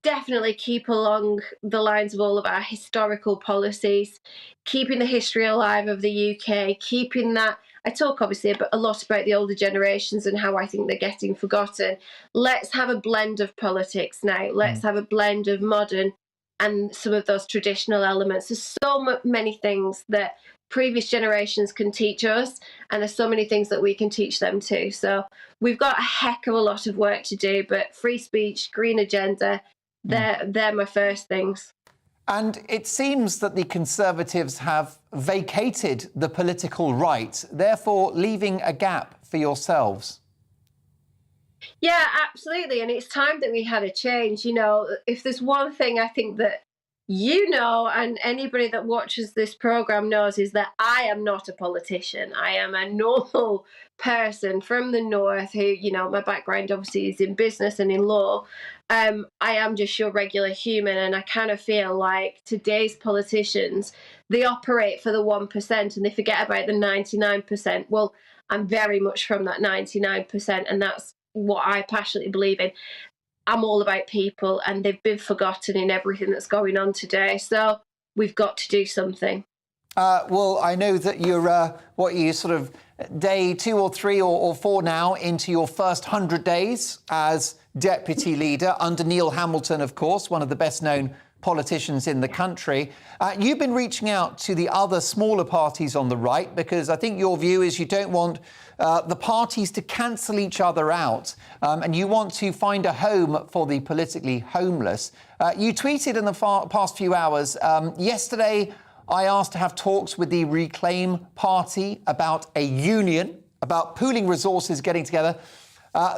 Definitely keep along the lines of all of our historical policies, keeping the history alive of the UK, keeping that. I talk obviously a lot about the older generations and how I think they're getting forgotten. Let's have a blend of politics now. Let's have a blend of modern and some of those traditional elements. There's so many things that previous generations can teach us, and there's so many things that we can teach them too. So we've got a heck of a lot of work to do, but free speech, green agenda, they're my first things. And it seems that the Conservatives have vacated the political right, therefore leaving a gap for yourselves. Yeah, absolutely. And it's time that we had a change. You know, if there's one thing I think that you know, and anybody that watches this programme knows, is that I am not a politician. I am a normal person from the north who, you know, my background obviously is in business and in law. I am just your regular human, and I kind of feel like today's politicians, they operate for the 1% and they forget about the 99%. Well, I'm very much from that 99%, and that's what I passionately believe in. I'm all about people, and they've been forgotten in everything that's going on today. So we've got to do something. Well, I know that you're, you sort of day 2 or 3 or 4 now into your first 100 days as deputy leader under Neil Hamilton, of course, one of the best known politicians in the country. You've been reaching out to the other smaller parties on the right because I think your view is you don't want the parties to cancel each other out and you want to find a home for the politically homeless. You tweeted in the past few hours, yesterday I asked to have talks with the Reclaim Party about a union, about pooling resources, getting together.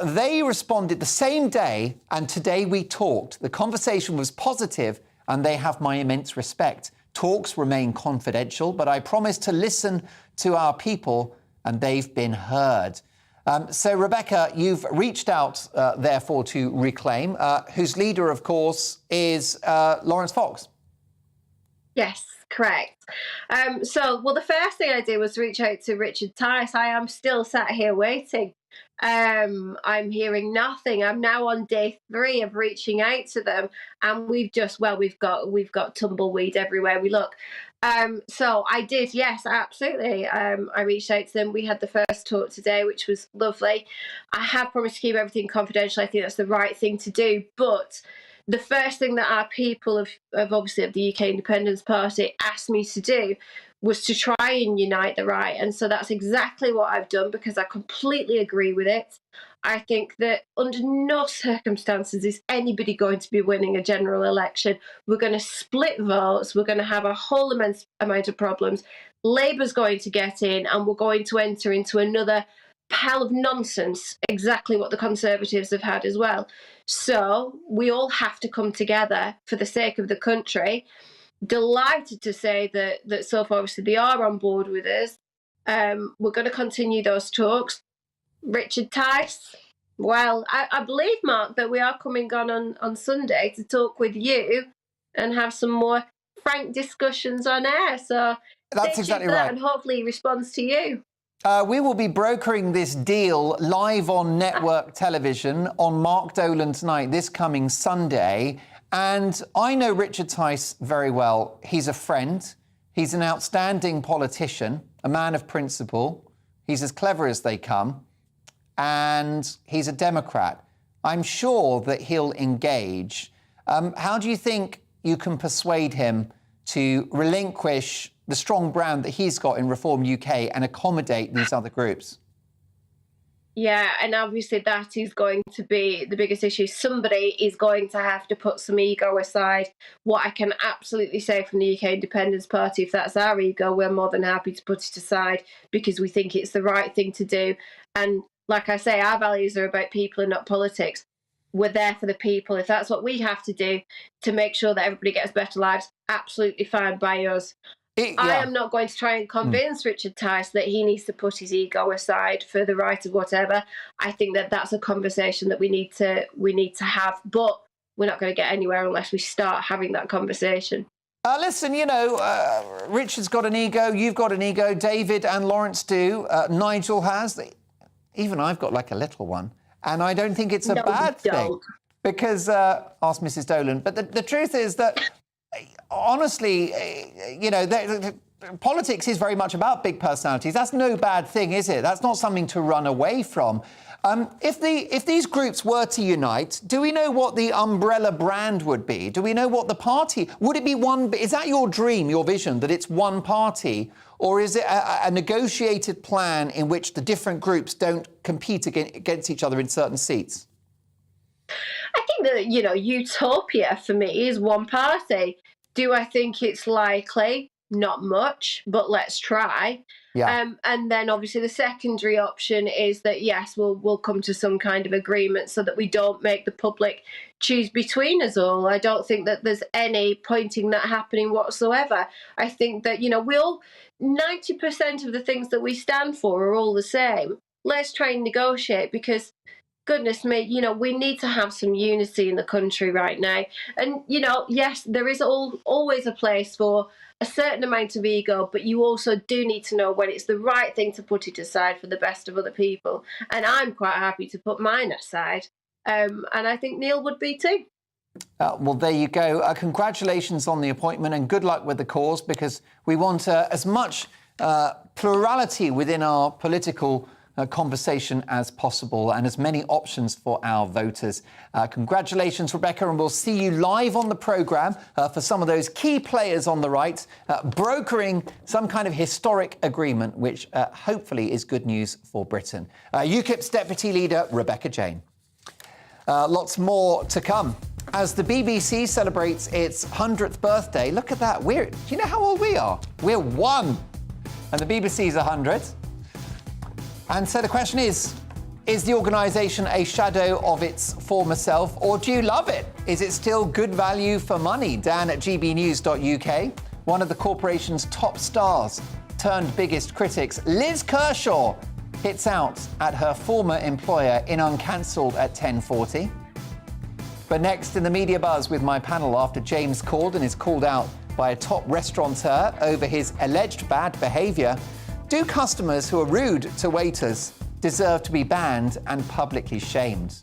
They responded the same day, and today we talked. The conversation was positive, and they have my immense respect. Talks remain confidential, but I promise to listen to our people, and they've been heard. So, Rebecca, you've reached out, therefore, to Reclaim, whose leader, of course, is Laurence Fox. Yes, correct. Well, the first thing I did was reach out to Richard Tice. I am still sat here waiting. I'm hearing nothing. I'm now on day 3 of reaching out to them, and we've got tumbleweed everywhere we look. So I did, yes, absolutely. I reached out to them. We had the first talk today, which was lovely. I have promised to keep everything confidential. I think that's the right thing to do. But the first thing that our people of obviously of the UK Independence Party asked me to do was to try and unite the right. And so that's exactly what I've done, because I completely agree with it. I think that under no circumstances is anybody going to be winning a general election. We're going to split votes. We're going to have a whole immense amount of problems. Labour's going to get in, and we're going to enter into another pile of nonsense, exactly what the Conservatives have had as well. So we all have to come together for the sake of the country. Delighted to say that so far, obviously, they are on board with us. We're going to continue those talks. Richard Tice, well, I believe, Mark, that we are coming on Sunday to talk with you and have some more frank discussions on air. So that's exactly right. And hopefully he responds to you. We will be brokering this deal live on network television on Mark Dolan Tonight this coming Sunday. And I know Richard Tice very well. He's a friend. He's an outstanding politician, a man of principle. He's as clever as they come. And he's a Democrat. I'm sure that he'll engage. How do you think you can persuade him to relinquish the strong brand that he's got in Reform UK and accommodate these other groups? Yeah, and obviously that is going to be the biggest issue. Somebody is going to have to put some ego aside. What I can absolutely say from the UK Independence Party, if that's our ego, we're more than happy to put it aside because we think it's the right thing to do. And like I say, our values are about people and not politics. We're there for the people. If that's what we have to do to make sure that everybody gets better lives, absolutely fine by us. I am not going to try and convince Richard Tice that he needs to put his ego aside for the right of whatever. I think that that's a conversation that we need to have, but we're not going to get anywhere unless we start having that conversation. Listen, you know, Richard's got an ego, you've got an ego, David and Laurence do, Nigel has. Even I've got like a little one, and I don't think it's a bad thing. Because, ask Mrs. Dolan, but the truth is that honestly, you know, politics is very much about big personalities. That's no bad thing, is it? That's not something to run away from. If these groups were to unite, do we know what the umbrella brand would be? Do we know what the party... Would it be one... Is that your dream, your vision, that it's one party? Or is it a negotiated plan in which the different groups don't compete against each other in certain seats? I think that, you know, utopia for me is one party. Do I think it's likely? Not much, but let's try. Yeah. And then obviously the secondary option is that, yes, we'll come to some kind of agreement so that we don't make the public choose between us all. I don't think that there's any pointing that happening whatsoever. I think that, you know, 90% of the things that we stand for are all the same. Let's try and negotiate because, goodness me, you know, we need to have some unity in the country right now. And, you know, yes, there is always a place for a certain amount of ego, but you also do need to know when it's the right thing to put it aside for the best of other people. And I'm quite happy to put mine aside. And I think Neil would be too. Well, there you go. Congratulations on the appointment and good luck with the cause, because we want as much plurality within our political conversation as possible and as many options for our voters. Congratulations, Rebecca, and we'll see you live on the programme for some of those key players on the right, brokering some kind of historic agreement, which hopefully is good news for Britain. UKIP's Deputy Leader, Rebecca Jane. Lots more to come. As the BBC celebrates its 100th birthday, look at that. Do you know how old we are? We're 1. And the BBC's 100. And so the question is the organisation a shadow of its former self, or do you love it? Is it still good value for money? Dan at gbnews.uk. One of the corporation's top stars turned biggest critics, Liz Kershaw, hits out at her former employer in Uncancelled at 10:40. But next in the media buzz with my panel after James Corden is called out by a top restaurateur over his alleged bad behaviour, do customers who are rude to waiters deserve to be banned and publicly shamed?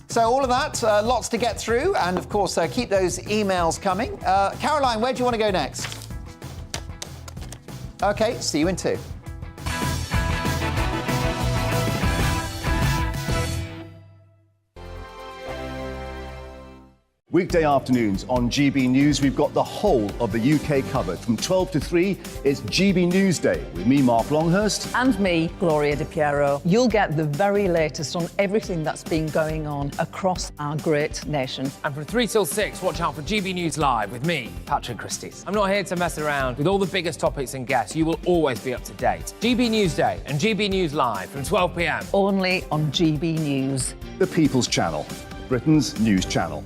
So all of that, lots to get through, and of course keep those emails coming. Caroline, where do you want to go next? OK, see you in 2. Weekday afternoons on GB News, we've got the whole of the UK covered. From 12 to 3, it's GB News Day with me, Mark Longhurst. And me, Gloria Di Piero. You'll get the very latest on everything that's been going on across our great nation. And from 3 till 6, watch out for GB News Live with me, Patrick Christys. I'm not here to mess around with all the biggest topics and guests. You will always be up to date. GB News Day and GB News Live from 12 p.m. Only on GB News. The People's Channel, Britain's news channel.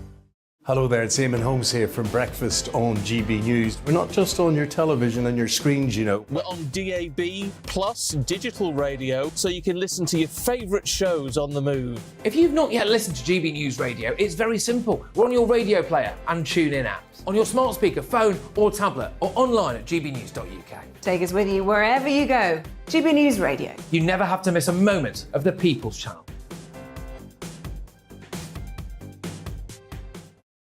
Hello there, it's Eamon Holmes here from Breakfast on GB News. We're not just on your television and your screens, you know. We're on DAB plus digital radio, so you can listen to your favourite shows on the move. If you've not yet listened to GB News Radio, it's very simple. We're on your radio player and TuneIn apps, on your smart speaker, phone or tablet, or online at gbnews.uk. Take us with you wherever you go. GB News Radio. You never have to miss a moment of the People's Channel.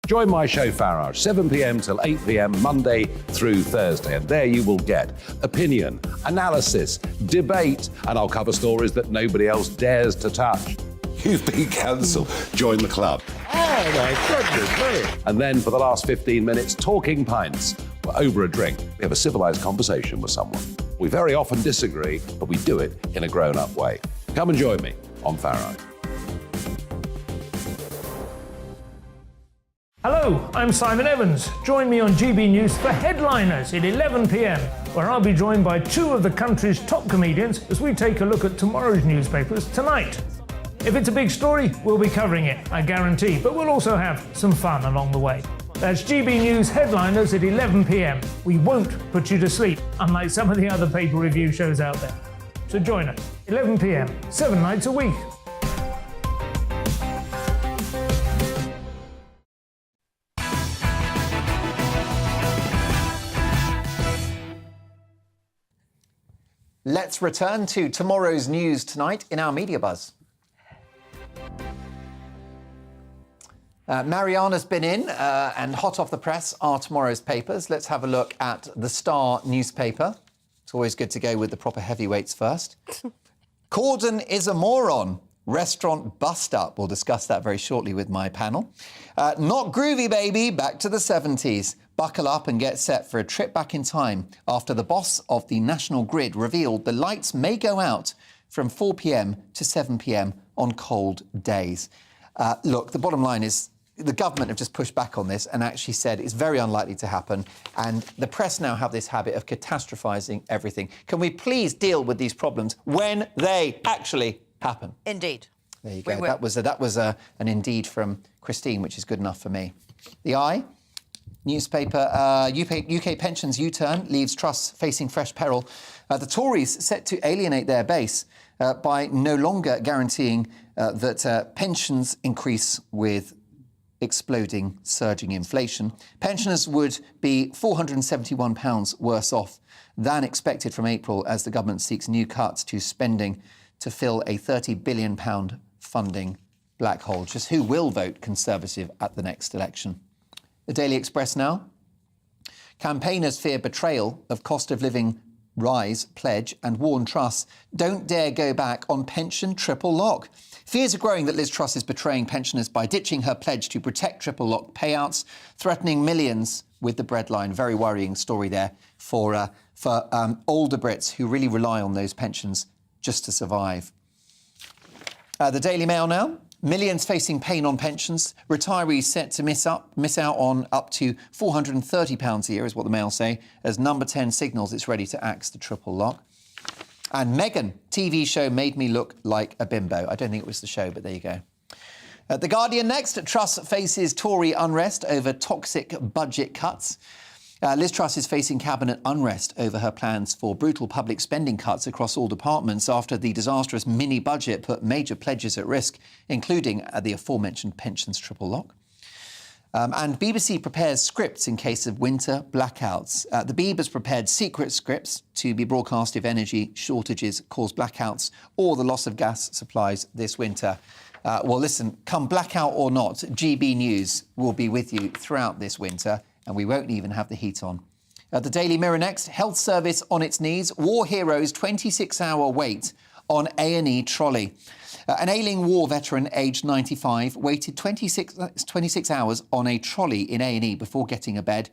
Join my show Farage, 7 p.m. till 8 p.m. Monday through Thursday. And there you will get opinion, analysis, debate, and I'll cover stories that nobody else dares to touch. You've been cancelled. Join the club. Oh, my goodness me. And then for the last 15 minutes, talking pints. We're over a drink. We have a civilised conversation with someone. We very often disagree, but we do it in a grown-up way. Come and join me on Farage. Hello, I'm Simon Evans. Join me on GB News for Headliners at 11 p.m, where I'll be joined by 2 of the country's top comedians as we take a look at tomorrow's newspapers tonight. If it's a big story, we'll be covering it, I guarantee, but we'll also have some fun along the way. That's GB News Headliners at 11 p.m. We won't put you to sleep, unlike some of the other pay-per-review shows out there. So join us, 11 p.m, 7 nights a week. Let's return to tomorrow's news tonight in our media buzz. Mariana's been in, and hot off the press are tomorrow's papers. Let's have a look at the Star newspaper. It's always good to go with the proper heavyweights first. Corden is a moron. Restaurant bust up. We'll discuss that very shortly with my panel. Not groovy, baby. Back to the 70s. Buckle up and get set for a trip back in time after the boss of the National Grid revealed the lights may go out from 4 p.m. to 7 p.m. on cold days. Look, the bottom line is the government have just pushed back on this and actually said it's very unlikely to happen. And the press now have this habit of catastrophising everything. Can we please deal with these problems when they actually happen? Indeed. There you go. That was an indeed from Christine, which is good enough for me. The Eye newspaper, UK pensions U-turn leaves Truss facing fresh peril. The Tories set to alienate their base by no longer guaranteeing that pensions increase with exploding, surging inflation. Pensioners would be £471 worse off than expected from April as the government seeks new cuts to spending to fill a £30 billion funding black hole. Just who will vote Conservative at the next election? The Daily Express now. Campaigners fear betrayal of cost of living rise pledge and warn Truss don't dare go back on pension triple lock. Fears are growing that Liz Truss is betraying pensioners by ditching her pledge to protect triple lock payouts, threatening millions with the breadline. Very worrying story there for older Brits who really rely on those pensions just to survive. The Daily Mail now. Millions facing pain on pensions. Retirees set to miss out on up to £430 a year, is what the Mail say, as Number 10 signals it's ready to axe the triple lock. And Meghan, TV show made me look like a bimbo. I don't think it was the show, but there you go. The Guardian next. Truss faces Tory unrest over toxic budget cuts. Liz Truss is facing cabinet unrest over her plans for brutal public spending cuts across all departments after the disastrous mini-budget put major pledges at risk, including the aforementioned pensions triple lock. And BBC prepares scripts in case of winter blackouts. The Beeb has prepared secret scripts to be broadcast if energy shortages cause blackouts or the loss of gas supplies this winter. Well, listen, come blackout or not, GB News will be with you throughout this winter, and we won't even have the heat on. The Daily Mirror next. Health service on its knees. War heroes 26-hour wait on A&E trolley. An ailing war veteran aged 95 waited 26 hours on a trolley in A&E before getting a bed.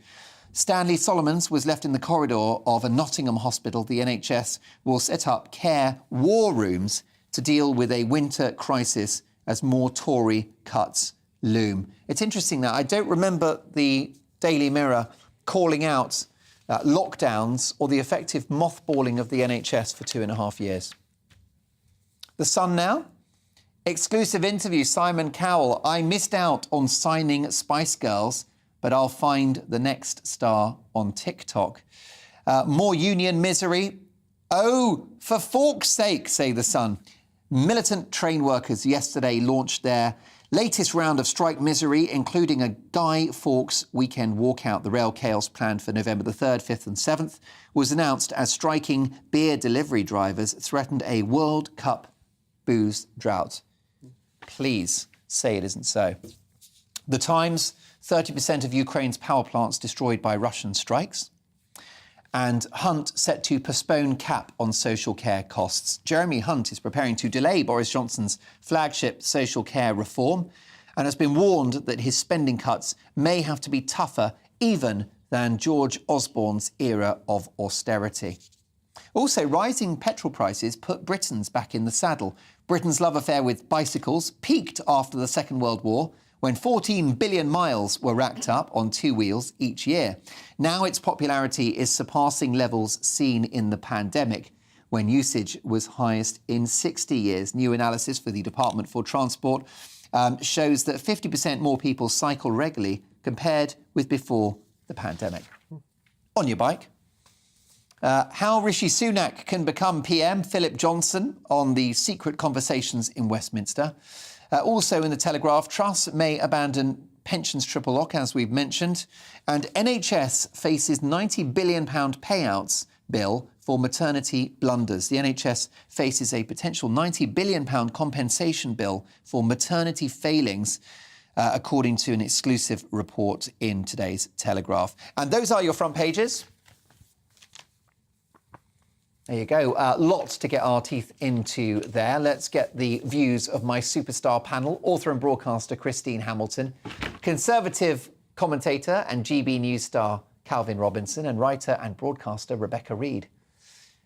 Stanley Solomons was left in the corridor of a Nottingham hospital. The NHS will set up care war rooms to deal with a winter crisis as more Tory cuts loom. It's interesting that I don't remember the Daily Mirror calling out lockdowns or the effective mothballing of the NHS for 2.5 years. The Sun now. Exclusive interview, Simon Cowell. I missed out on signing Spice Girls, but I'll find the next star on TikTok. More union misery. Oh, for fork's sake, say the Sun. Militant train workers yesterday launched their latest round of strike misery, including a Guy Fawkes weekend walkout. The rail chaos planned for November the 3rd, 5th and 7th was announced as striking beer delivery drivers threatened a World Cup booze drought. Please say it isn't so. The Times, 30% of Ukraine's power plants destroyed by Russian strikes. And Hunt set to postpone cap on social care costs. Jeremy Hunt is preparing to delay Boris Johnson's flagship social care reform and has been warned that his spending cuts may have to be tougher even than George Osborne's era of austerity. Also, rising petrol prices put Britons back in the saddle. Britain's love affair with bicycles peaked after the Second World War, when 14 billion miles were racked up on two wheels each year. Now its popularity is surpassing levels seen in the pandemic, when usage was highest in 60 years. New analysis for the Department for Transport shows that 50% more people cycle regularly compared with before the pandemic. On your bike. How Rishi Sunak can become PM, Philip Johnson on the secret conversations in Westminster. Also in the Telegraph, Truss may abandon pensions triple lock, as we've mentioned, and NHS faces £90 billion payouts bill for maternity blunders. The NHS faces a potential £90 billion compensation bill for maternity failings, according to an exclusive report in today's Telegraph. And those are your front pages. There you go. Lots to get our teeth into there. Let's get the views of my superstar panel, author and broadcaster Christine Hamilton, Conservative commentator and GB News star Calvin Robinson, and writer and broadcaster Rebecca Reid.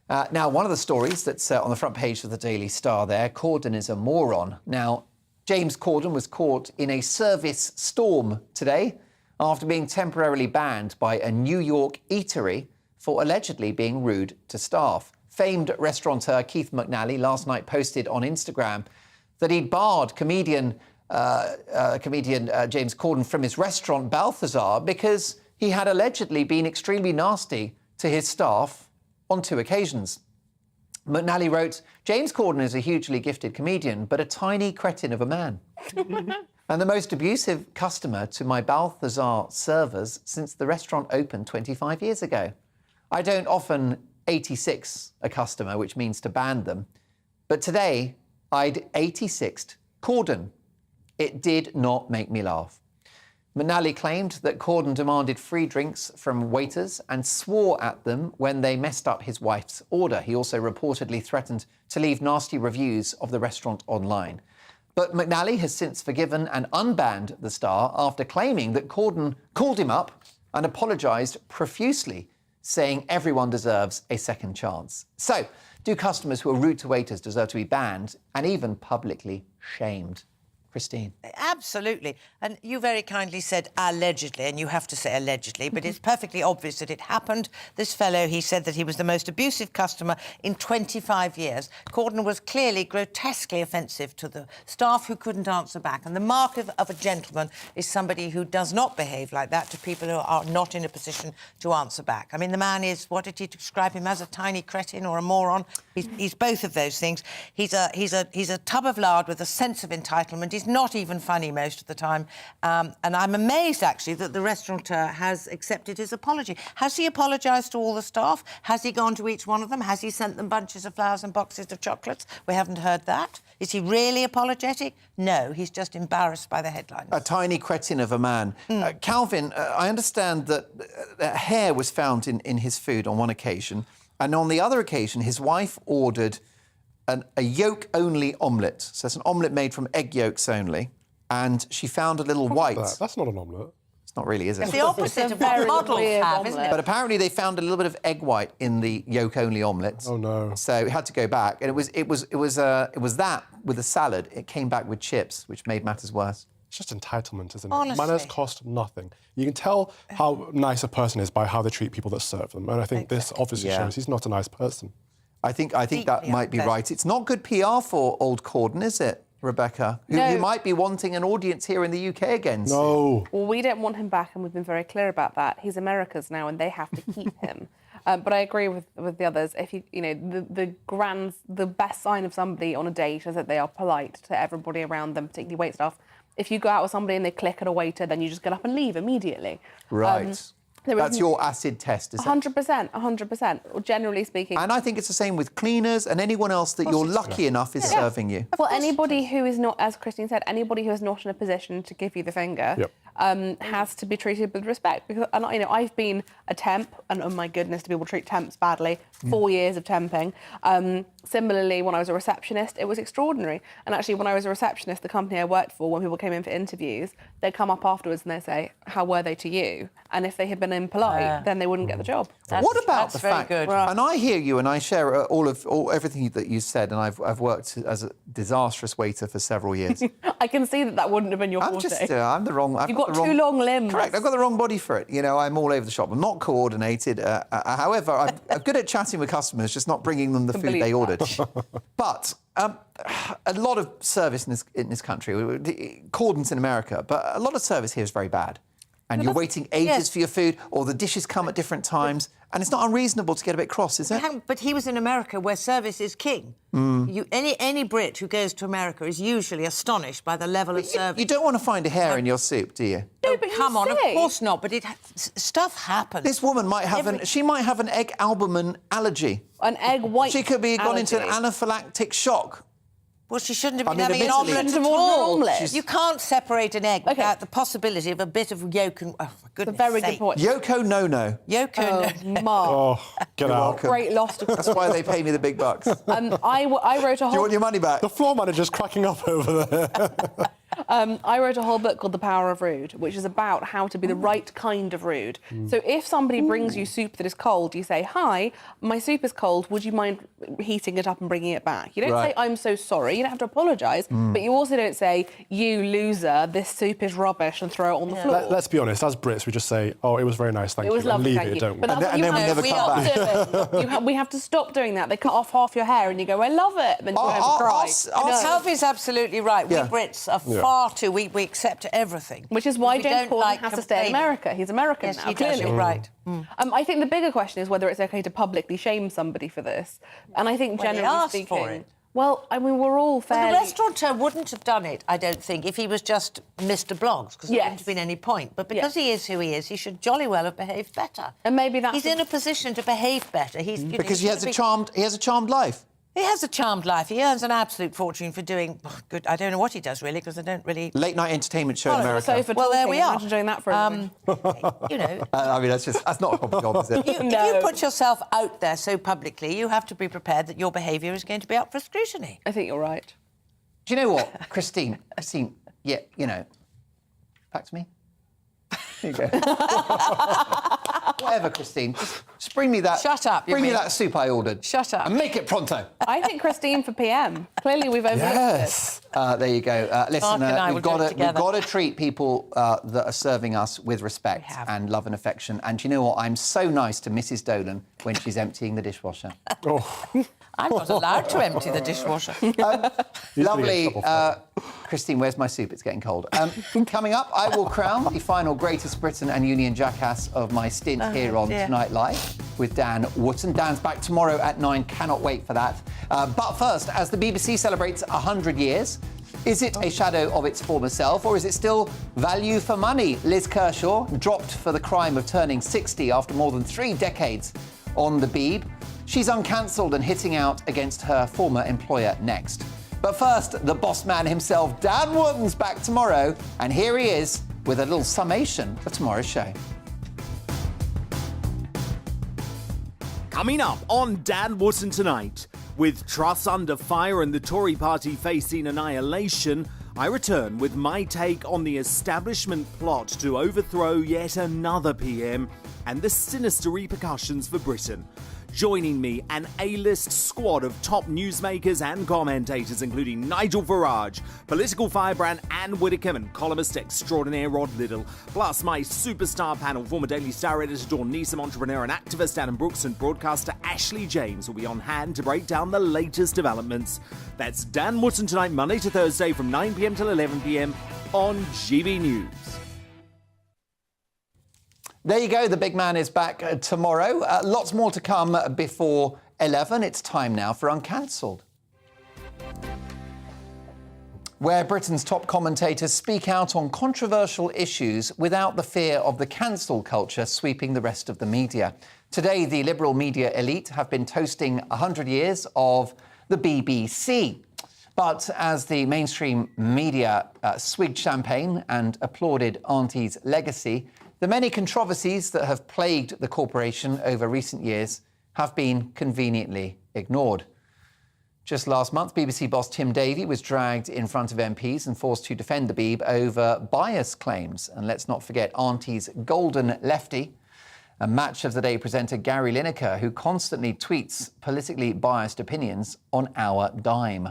Now, one of the stories that's on the front page of the Daily Star there, Corden is a moron. Now, James Corden was caught in a service storm today after being temporarily banned by a New York eatery for allegedly being rude to staff. Famed restaurateur Keith McNally last night posted on Instagram that he'd barred comedian James Corden from his restaurant Balthazar because he had allegedly been extremely nasty to his staff on 2 occasions. McNally wrote, James Corden is a hugely gifted comedian, but a tiny cretin of a man. And the most abusive customer to my Balthazar servers since the restaurant opened 25 years ago. I don't often 86 a customer, which means to ban them. But today, I'd 86'd Corden. It did not make me laugh. McNally claimed that Corden demanded free drinks from waiters and swore at them when they messed up his wife's order. He also reportedly threatened to leave nasty reviews of the restaurant online. But McNally has since forgiven and unbanned the star after claiming that Corden called him up and apologised profusely, saying everyone deserves a second chance. So, do customers who are rude to waiters deserve to be banned and even publicly shamed? Christine. Absolutely. And you very kindly said allegedly, and you have to say allegedly, but it's perfectly obvious that it happened. This fellow, he said that he was the most abusive customer in 25 years. Corden was clearly grotesquely offensive to the staff who couldn't answer back. And the mark of a gentleman is somebody who does not behave like that to people who are not in a position to answer back. I mean, the man is, what did he describe him as, a tiny cretin or a moron? He's both of those things. He's a tub of lard with a sense of entitlement. He's not even funny most of the time. And I'm amazed, actually, that the restaurateur has accepted his apology. Has he apologised to all the staff? Has he gone to each one of them? Has he sent them bunches of flowers and boxes of chocolates? We haven't heard that. Is he really apologetic? No, he's just embarrassed by the headlines. A tiny cretin of a man. Calvin, I understand that hair was found in his food on one occasion, and on the other occasion, his wife ordered a yolk-only omelette. So it's an omelette made from egg yolks only, and she found a little white. That's not an omelette. It's not really, is it? It's the opposite of what models have, isn't it? But apparently they found a little bit of egg white in the yolk-only omelette. Oh no! So it had to go back, and it was that with a salad. It came back with chips, which made matters worse. It's just entitlement, isn't it? Honestly. Manners cost nothing. You can tell how nice a person is by how they treat people that serve them, and I think this obviously shows he's not a nice person. I think that might be right. It's not good PR for old Corden, is it, Rebecca? Who might be wanting an audience here in the UK again. No. Well, we don't want him back, and we've been very clear about that. He's America's now, and they have to keep him. But I agree with the others. If the best sign of somebody on a date is that they are polite to everybody around them, particularly waitstaff. If you go out with somebody and they click at a waiter, then you just get up and leave immediately. Right. That's your acid test, is it? 100%, generally speaking. And I think it's the same with cleaners and anyone else that you're lucky enough is serving you. Well, anybody who is not, as Christine said, anybody who is not in a position to give you the finger has to be treated with respect. Because I've been a temp, and oh my goodness, do people treat temps badly? 4 years of temping. Similarly, when I was a receptionist, it was extraordinary. And actually, when I was a receptionist, the company I worked for, when people came in for interviews, they'd come up afterwards and they'd say, how were they to you? And if they had been impolite, then they wouldn't get the job. What about the fact, and I hear you and I share everything that you said, and I've worked as a disastrous waiter for several years. I can see that wouldn't have been your forte. I'm the wrong... You've got too long limbs. Correct, I've got the wrong body for it. I'm all over the shop. I'm not coordinated. However, I'm good at chatting with customers, just not bringing them the food they ordered. But a lot of service in this country, Corden's in America, but a lot of service here is very bad. And you're waiting ages for your food, or the dishes come at different times, and it's not unreasonable to get a bit cross, is it? But he was in America, where service is king. Any Brit who goes to America is usually astonished by the level of service. You don't want to find a hair in your soup, do you? No, but come on, of course not. But stuff happens. This woman might have an egg albumin allergy. An egg white. She could be gone into an allergy. anaphylactic shock. Well, she shouldn't have been having an admittedly- omelette at Shouldn't have ordered an all. omelette. You can't separate an egg without the possibility of a bit of yolk and... Oh, for goodness Very sake. good point. Yoko no. Yoko. Mark. Oh, get You're out. welcome. Great loss to That's why they pay me the big bucks. Do I wrote a you whole... want your money back? The floor manager's cracking up over there. I wrote a whole book called The Power of Rude, which is about how to be the right kind of rude. So if somebody brings you soup that is cold, you say, "Hi, my soup is cold. Would you mind heating it up and bringing it back?" You don't say, "I'm so sorry." You don't have to apologise. But you also don't say, "You loser, this soup is rubbish," and throw it on the floor. Let's be honest, as Brits, we just say, "Oh, it was very nice, thank It was you," and lovely, leave thank it, you. don't we? But that's what you have to stop doing. We have to stop doing that. They cut off half your hair and you go, "I love it," and then you go home and cry. Alfie's absolutely right. We Brits are far too weak. We accept everything. Which is why We James don't Corden like has to stay in complaining. America. He's American Yes, now, he does, clearly. you're right. I think the bigger question is whether it's OK to publicly shame somebody for this. And I think Well, he generally asked speaking... for it. Well, I mean, we're all fairly... Well, the restaurateur wouldn't have done it, I don't think, if he was just Mr. Blogs, because there wouldn't have been any point. But because he is who he is, he should jolly well have behaved better. And maybe that's... He's in a position to behave better. He's Because he has a charmed life. He has a charmed life. He earns an absolute fortune for doing good. I don't know what he does really, because I don't really. Late night entertainment show in America. Well, there we are. Imagine doing that for a living. You know. I mean, that's not a proper job, is it? If you put yourself out there so publicly, you have to be prepared that your behaviour is going to be up for scrutiny. I think you're right. Do you know what, Christine? Yeah, you know. Back to me. There you go. Whatever, Christine. Just bring me that. Shut up. Bring me that soup I ordered. Shut up. And make it pronto. I think Christine for PM. Clearly, we've overlooked Yes. There you go. Listen, Mark and I will we've do it got together. to treat people that are serving us with respect and love and affection. And do you know what? I'm so nice to Mrs. Dolan when she's emptying the dishwasher. I'm not allowed to empty the dishwasher. Lovely. Christine, where's my soup? It's getting cold. Coming up, I will crown the final Greatest Britain and Union jackass of my stint here on Tonight Live with Dan Wootton. Dan's back tomorrow at 9. Cannot wait for that. But first, as the BBC celebrates 100 years, is it a shadow of its former self, or is it still value for money? Liz Kershaw dropped for the crime of turning 60 after more than 3 decades on the Beeb. She's uncancelled and hitting out against her former employer next. But first, the boss man himself, Dan Wootton's back tomorrow, and here he is with a little summation of tomorrow's show. Coming up on Dan Wootton tonight, with Truss under fire and the Tory party facing annihilation, I return with my take on the establishment plot to overthrow yet another PM and the sinister repercussions for Britain. Joining me, an A-list squad of top newsmakers and commentators, including Nigel Farage, political firebrand Anne Widdecombe, and columnist extraordinaire Rod Liddell. Plus, my superstar panel, former Daily Star editor Dawn Neeson, entrepreneur and activist Adam Brooks, and broadcaster Ashley James will be on hand to break down the latest developments. That's Dan Wootton tonight, Monday to Thursday from 9 p.m. till 11 p.m. on GB News. There you go. The big man is back tomorrow. Lots more to come before 11. It's time now for Uncancelled, where Britain's top commentators speak out on controversial issues without the fear of the cancel culture sweeping the rest of the media. Today, the liberal media elite have been toasting 100 years of the BBC. But as the mainstream media swigged champagne and applauded Auntie's legacy, the many controversies that have plagued the corporation over recent years have been conveniently ignored. Just last month, BBC boss Tim Davie was dragged in front of MPs and forced to defend the Beeb over bias claims. And let's not forget Auntie's golden lefty, a Match of the Day presenter Gary Lineker, who constantly tweets politically biased opinions on our dime.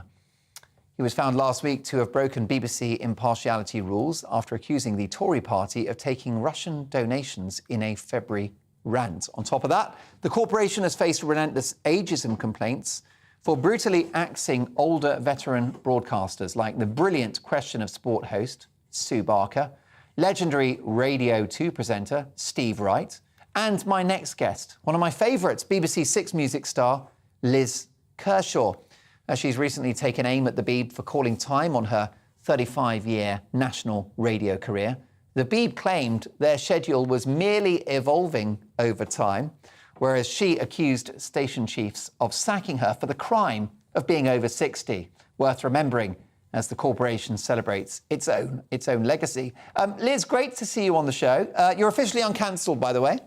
He was found last week to have broken BBC impartiality rules after accusing the Tory party of taking Russian donations in a February rant. On top of that, the corporation has faced relentless ageism complaints for brutally axing older veteran broadcasters like the brilliant Question of Sport host Sue Barker, legendary Radio 2 presenter Steve Wright, and my next guest, one of my favourites, BBC Six music star Liz Kershaw. She's recently taken aim at the Beeb for calling time on her 35-year national radio career. The Beeb claimed their schedule was merely evolving over time, whereas she accused station chiefs of sacking her for the crime of being over 60. worth remembering as the corporation celebrates its own legacy. Liz, great to see you on the show. You're officially uncancelled, by the way.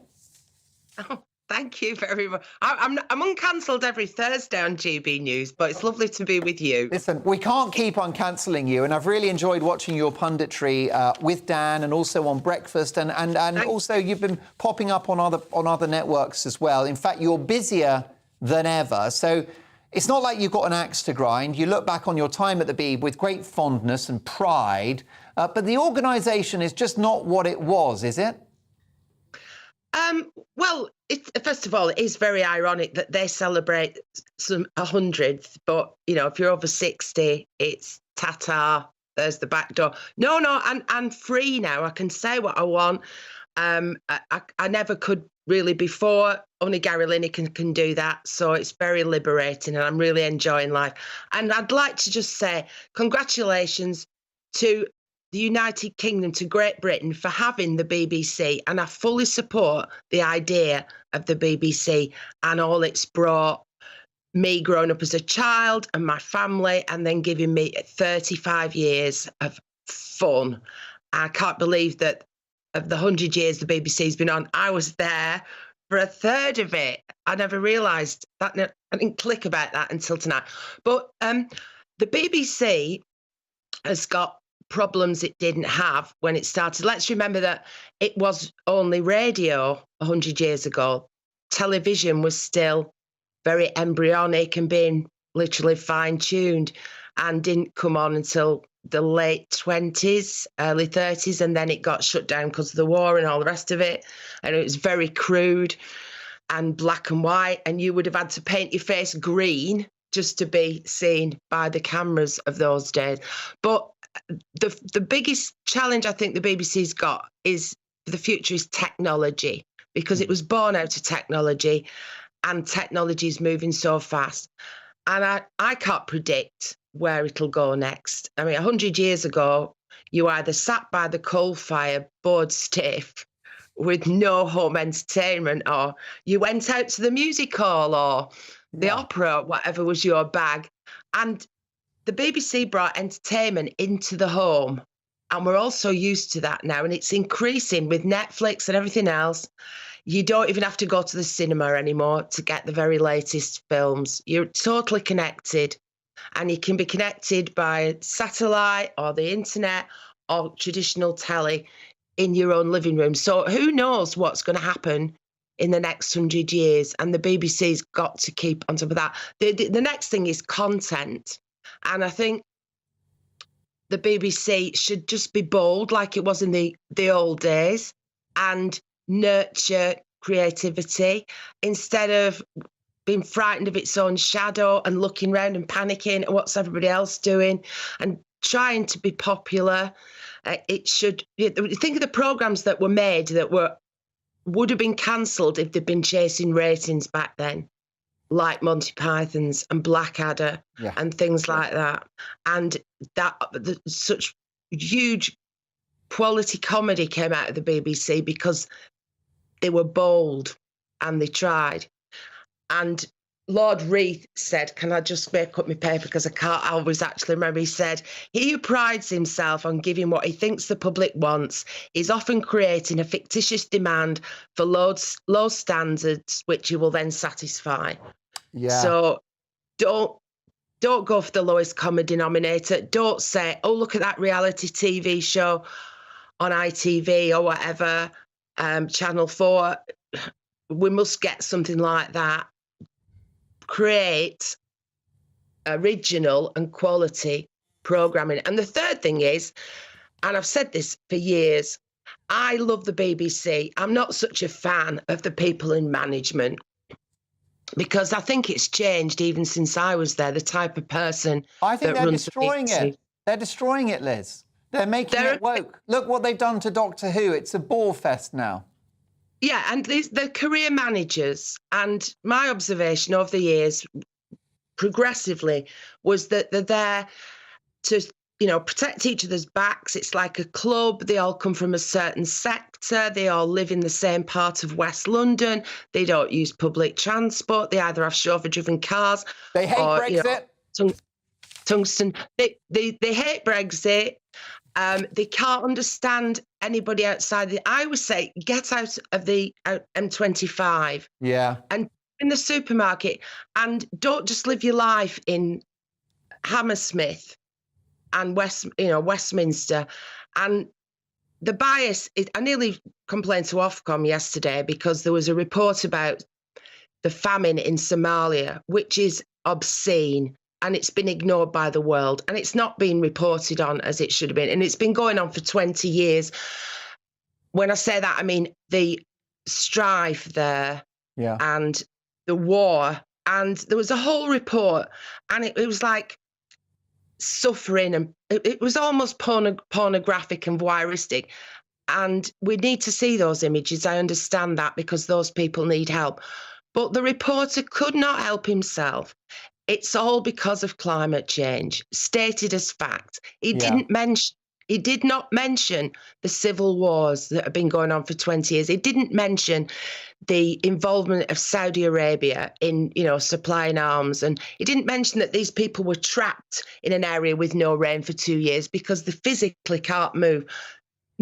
Oh, thank you very much. I'm uncancelled every Thursday on GB News, but it's lovely to be with you. Listen, we can't keep on cancelling you, and I've really enjoyed watching your punditry with Dan and also on Breakfast, and also you've been popping up on other networks as well. In fact, you're busier than ever. So it's not like you've got an axe to grind. You look back on your time at the Beeb with great fondness and pride, but the organisation is just not what it was, is it? Well, first of all, it is very ironic that they celebrate some 100th, but, you know, if you're over 60, it's ta-ta, there's the back door. No, I'm free now. I can say what I want. I never could really before. Only Gary Lineker can do that. So it's very liberating and I'm really enjoying life. And I'd like to just say congratulations to the United Kingdom, to Great Britain for having the BBC. And I fully support the idea of the BBC and all it's brought me growing up as a child and my family, and then giving me 35 years of fun. I can't believe that of the 100 years the BBC's been on, I was there for a third of it. I never realised that. I didn't click about that until tonight. But the BBC has got problems it didn't have when it started. Let's remember that it was only radio 100 years ago. Television was still very embryonic and being literally fine-tuned, and didn't come on until the late 20s, early 30s, and then it got shut down because of the war and all the rest of it. And it was very crude and black and white, and you would have had to paint your face green just to be seen by the cameras of those days. But the biggest challenge I think the BBC's got is for the future is technology, because it was born out of technology, and technology is moving so fast. And I can't predict where it'll go next. I mean, 100 years ago, you either sat by the coal fire, bored stiff, with no home entertainment, or you went out to the music hall or the opera, whatever was your bag. And the BBC brought entertainment into the home. And we're all so used to that now. And it's increasing with Netflix and everything else. You don't even have to go to the cinema anymore to get the very latest films. You're totally connected. And you can be connected by satellite or the internet or traditional telly in your own living room. So who knows what's going to happen in the next 100 years? And the BBC's got to keep on top of that. The next thing is content. And I think the BBC should just be bold like it was in the old days and nurture creativity instead of being frightened of its own shadow and looking around and panicking at what's everybody else doing and trying to be popular. It should think of the programmes that were made that would have been cancelled if they'd been chasing ratings back then, like Monty Python's and Blackadder and things like that. And such huge quality comedy came out of the BBC because they were bold and they tried. And Lord Reith said, can I just make up my paper because I can't always actually remember, he said, he who prides himself on giving what he thinks the public wants is often creating a fictitious demand for low standards which he will then satisfy. So don't go for the lowest common denominator. Don't say, oh, look at that reality TV show on ITV or whatever, Channel 4. We must get something like that. Create original and quality programming. And the third thing is, and I've said this for years, I love the BBC. I'm not such a fan of the people in management because I think it's changed even since I was there, the type of person I think that they're runs destroying the BBC. it. They're destroying it, Liz. They're making it woke. Look what they've done to Doctor Who. It's a bore fest now. Yeah, and the career managers, and my observation over the years, progressively, was that they're there to, protect each other's backs. It's like a club. They all come from a certain sector. They all live in the same part of West London. They don't use public transport. They either have chauffeur-driven cars. They hate Brexit. Tungsten. They hate Brexit. They can't understand anybody outside. I would say get out of the M25. Yeah. And in the supermarket, and don't just live your life in Hammersmith and Westminster. And the bias is, I nearly complained to Ofcom yesterday because there was a report about the famine in Somalia, which is obscene, and it's been ignored by the world, and it's not being reported on as it should have been, and it's been going on for 20 years. When I say that, I mean the strife there, and the war, and there was a whole report, and it was like suffering, and it was almost pornographic and voyeuristic. And we need to see those images. I understand that, because those people need help. But the reporter could not help himself. It's all because of climate change, stated as fact. He did not mention the civil wars that have been going on for 20 years. He didn't mention the involvement of Saudi Arabia in, supplying arms. And he didn't mention that these people were trapped in an area with no rain for 2 years because they physically can't move.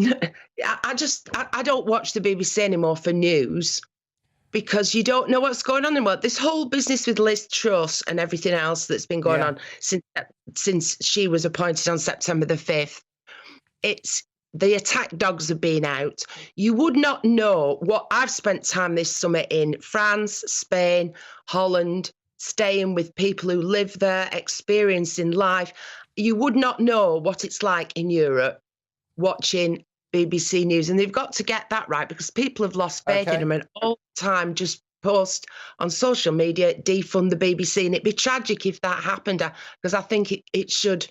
I don't watch the BBC anymore for news, because you don't know what's going on in the world. This whole business with Liz Truss and everything else that's been going on since she was appointed on September the 5th, it's the attack dogs have been out. You would not know what I've spent time this summer in France, Spain, Holland, staying with people who live there, experiencing life. You would not know what it's like in Europe watching BBC News, and they've got to get that right, because people have lost faith in them, and all the time just post on social media, defund the BBC, and it'd be tragic if that happened, because I think it should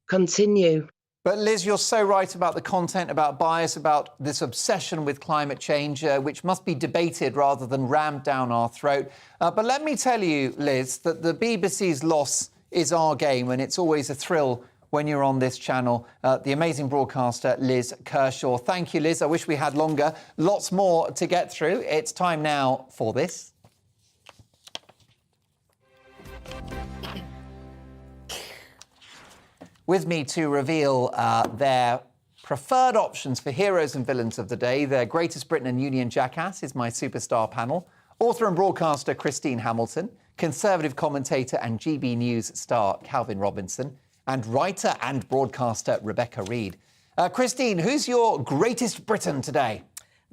continue. But Liz, you're so right about the content, about bias, about this obsession with climate change, which must be debated rather than rammed down our throat. But let me tell you, Liz, that the BBC's loss is our game, and it's always a thrill when you're on this channel. The amazing broadcaster, Liz Kershaw. Thank you, Liz. I wish we had longer. Lots more to get through. It's time now for this. With me to reveal their preferred options for heroes and villains of the day, their Greatest Britain and Union Jackass is my superstar panel. Author and broadcaster Christine Hamilton, Conservative commentator and GB News star Calvin Robinson, and writer and broadcaster Rebecca Reid. Christine, who's your Greatest Britain today?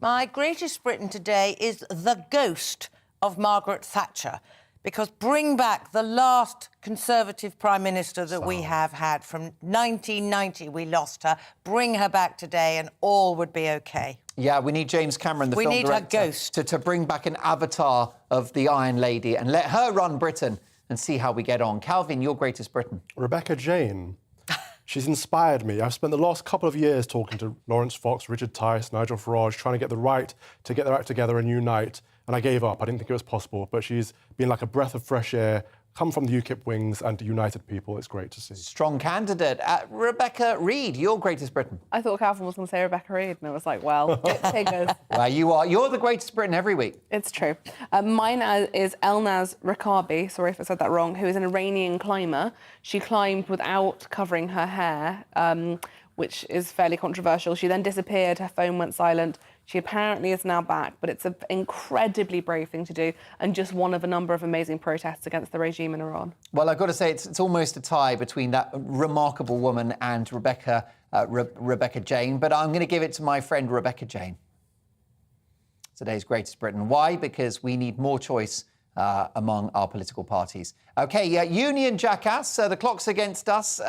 My Greatest Britain today is the ghost of Margaret Thatcher, because bring back the last Conservative Prime Minister that we have had. From 1990, we lost her. Bring her back today and all would be OK. Yeah, we need James Cameron, the film director, her ghost. to bring back an avatar of the Iron Lady and let her run Britain and see how we get on. Calvin, your Greatest Britain. Rebecca Jane. She's inspired me. I've spent the last couple of years talking to Lawrence Fox, Richard Tice, Nigel Farage, trying to get the right to get their act together and unite. And I gave up. I didn't think it was possible. But she's been like a breath of fresh air, come from the UKIP wings and united people. It's great to see. Strong candidate. Rebecca Reid, your Greatest Britain. I thought Calvin was going to say Rebecca Reid, and I was like, well, it figures. Well, you are. You're the Greatest Britain every week. It's true. Mine is Elnaz Rakabi, sorry if I said that wrong, who is an Iranian climber. She climbed without covering her hair, which is fairly controversial. She then disappeared, her phone went silent. She apparently is now back, but it's an incredibly brave thing to do, and just one of a number of amazing protests against the regime in Iran. Well, I've got to say, it's almost a tie between that remarkable woman and Rebecca Jane, but I'm going to give it to my friend Rebecca Jane. Today's Greatest Britain. Why? Because we need more choice among our political parties. OK, Union Jackass, the clock's against us.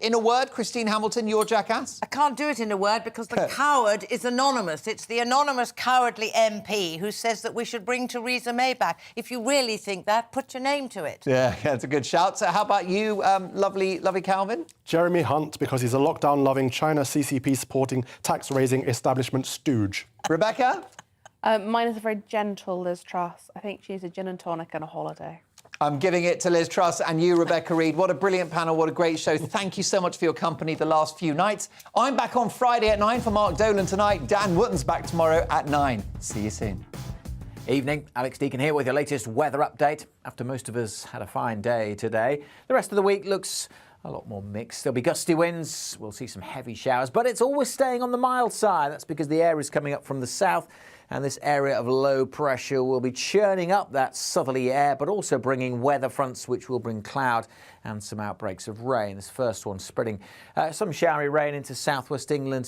In a word, Christine Hamilton, your Jackass? I can't do it in a word because the coward is anonymous. It's the anonymous cowardly MP who says that we should bring Theresa May back. If you really think that, put your name to it. Yeah, that's a good shout. So how about you, lovely Calvin? Jeremy Hunt, because he's a lockdown-loving, China CCP-supporting, tax-raising establishment stooge. Rebecca? Mine is a very gentle Liz Truss. I think she's a gin and tonic and a holiday. I'm giving it to Liz Truss and you, Rebecca Reid. What a brilliant panel, what a great show. Thank you so much for your company the last few nights. I'm back on Friday at 9 for Mark Dolan tonight. Dan Wootton's back tomorrow at 9. See you soon. Evening, Alex Deakin here with your latest weather update. After most of us had a fine day today, the rest of the week looks A lot more mixed. There'll be gusty winds. We'll see some heavy showers, but it's always staying on the mild side. That's because the air is coming up from the south, and this area of low pressure will be churning up that southerly air, but also bringing weather fronts, which will bring cloud and some outbreaks of rain. This first one spreading some showery rain into southwest England.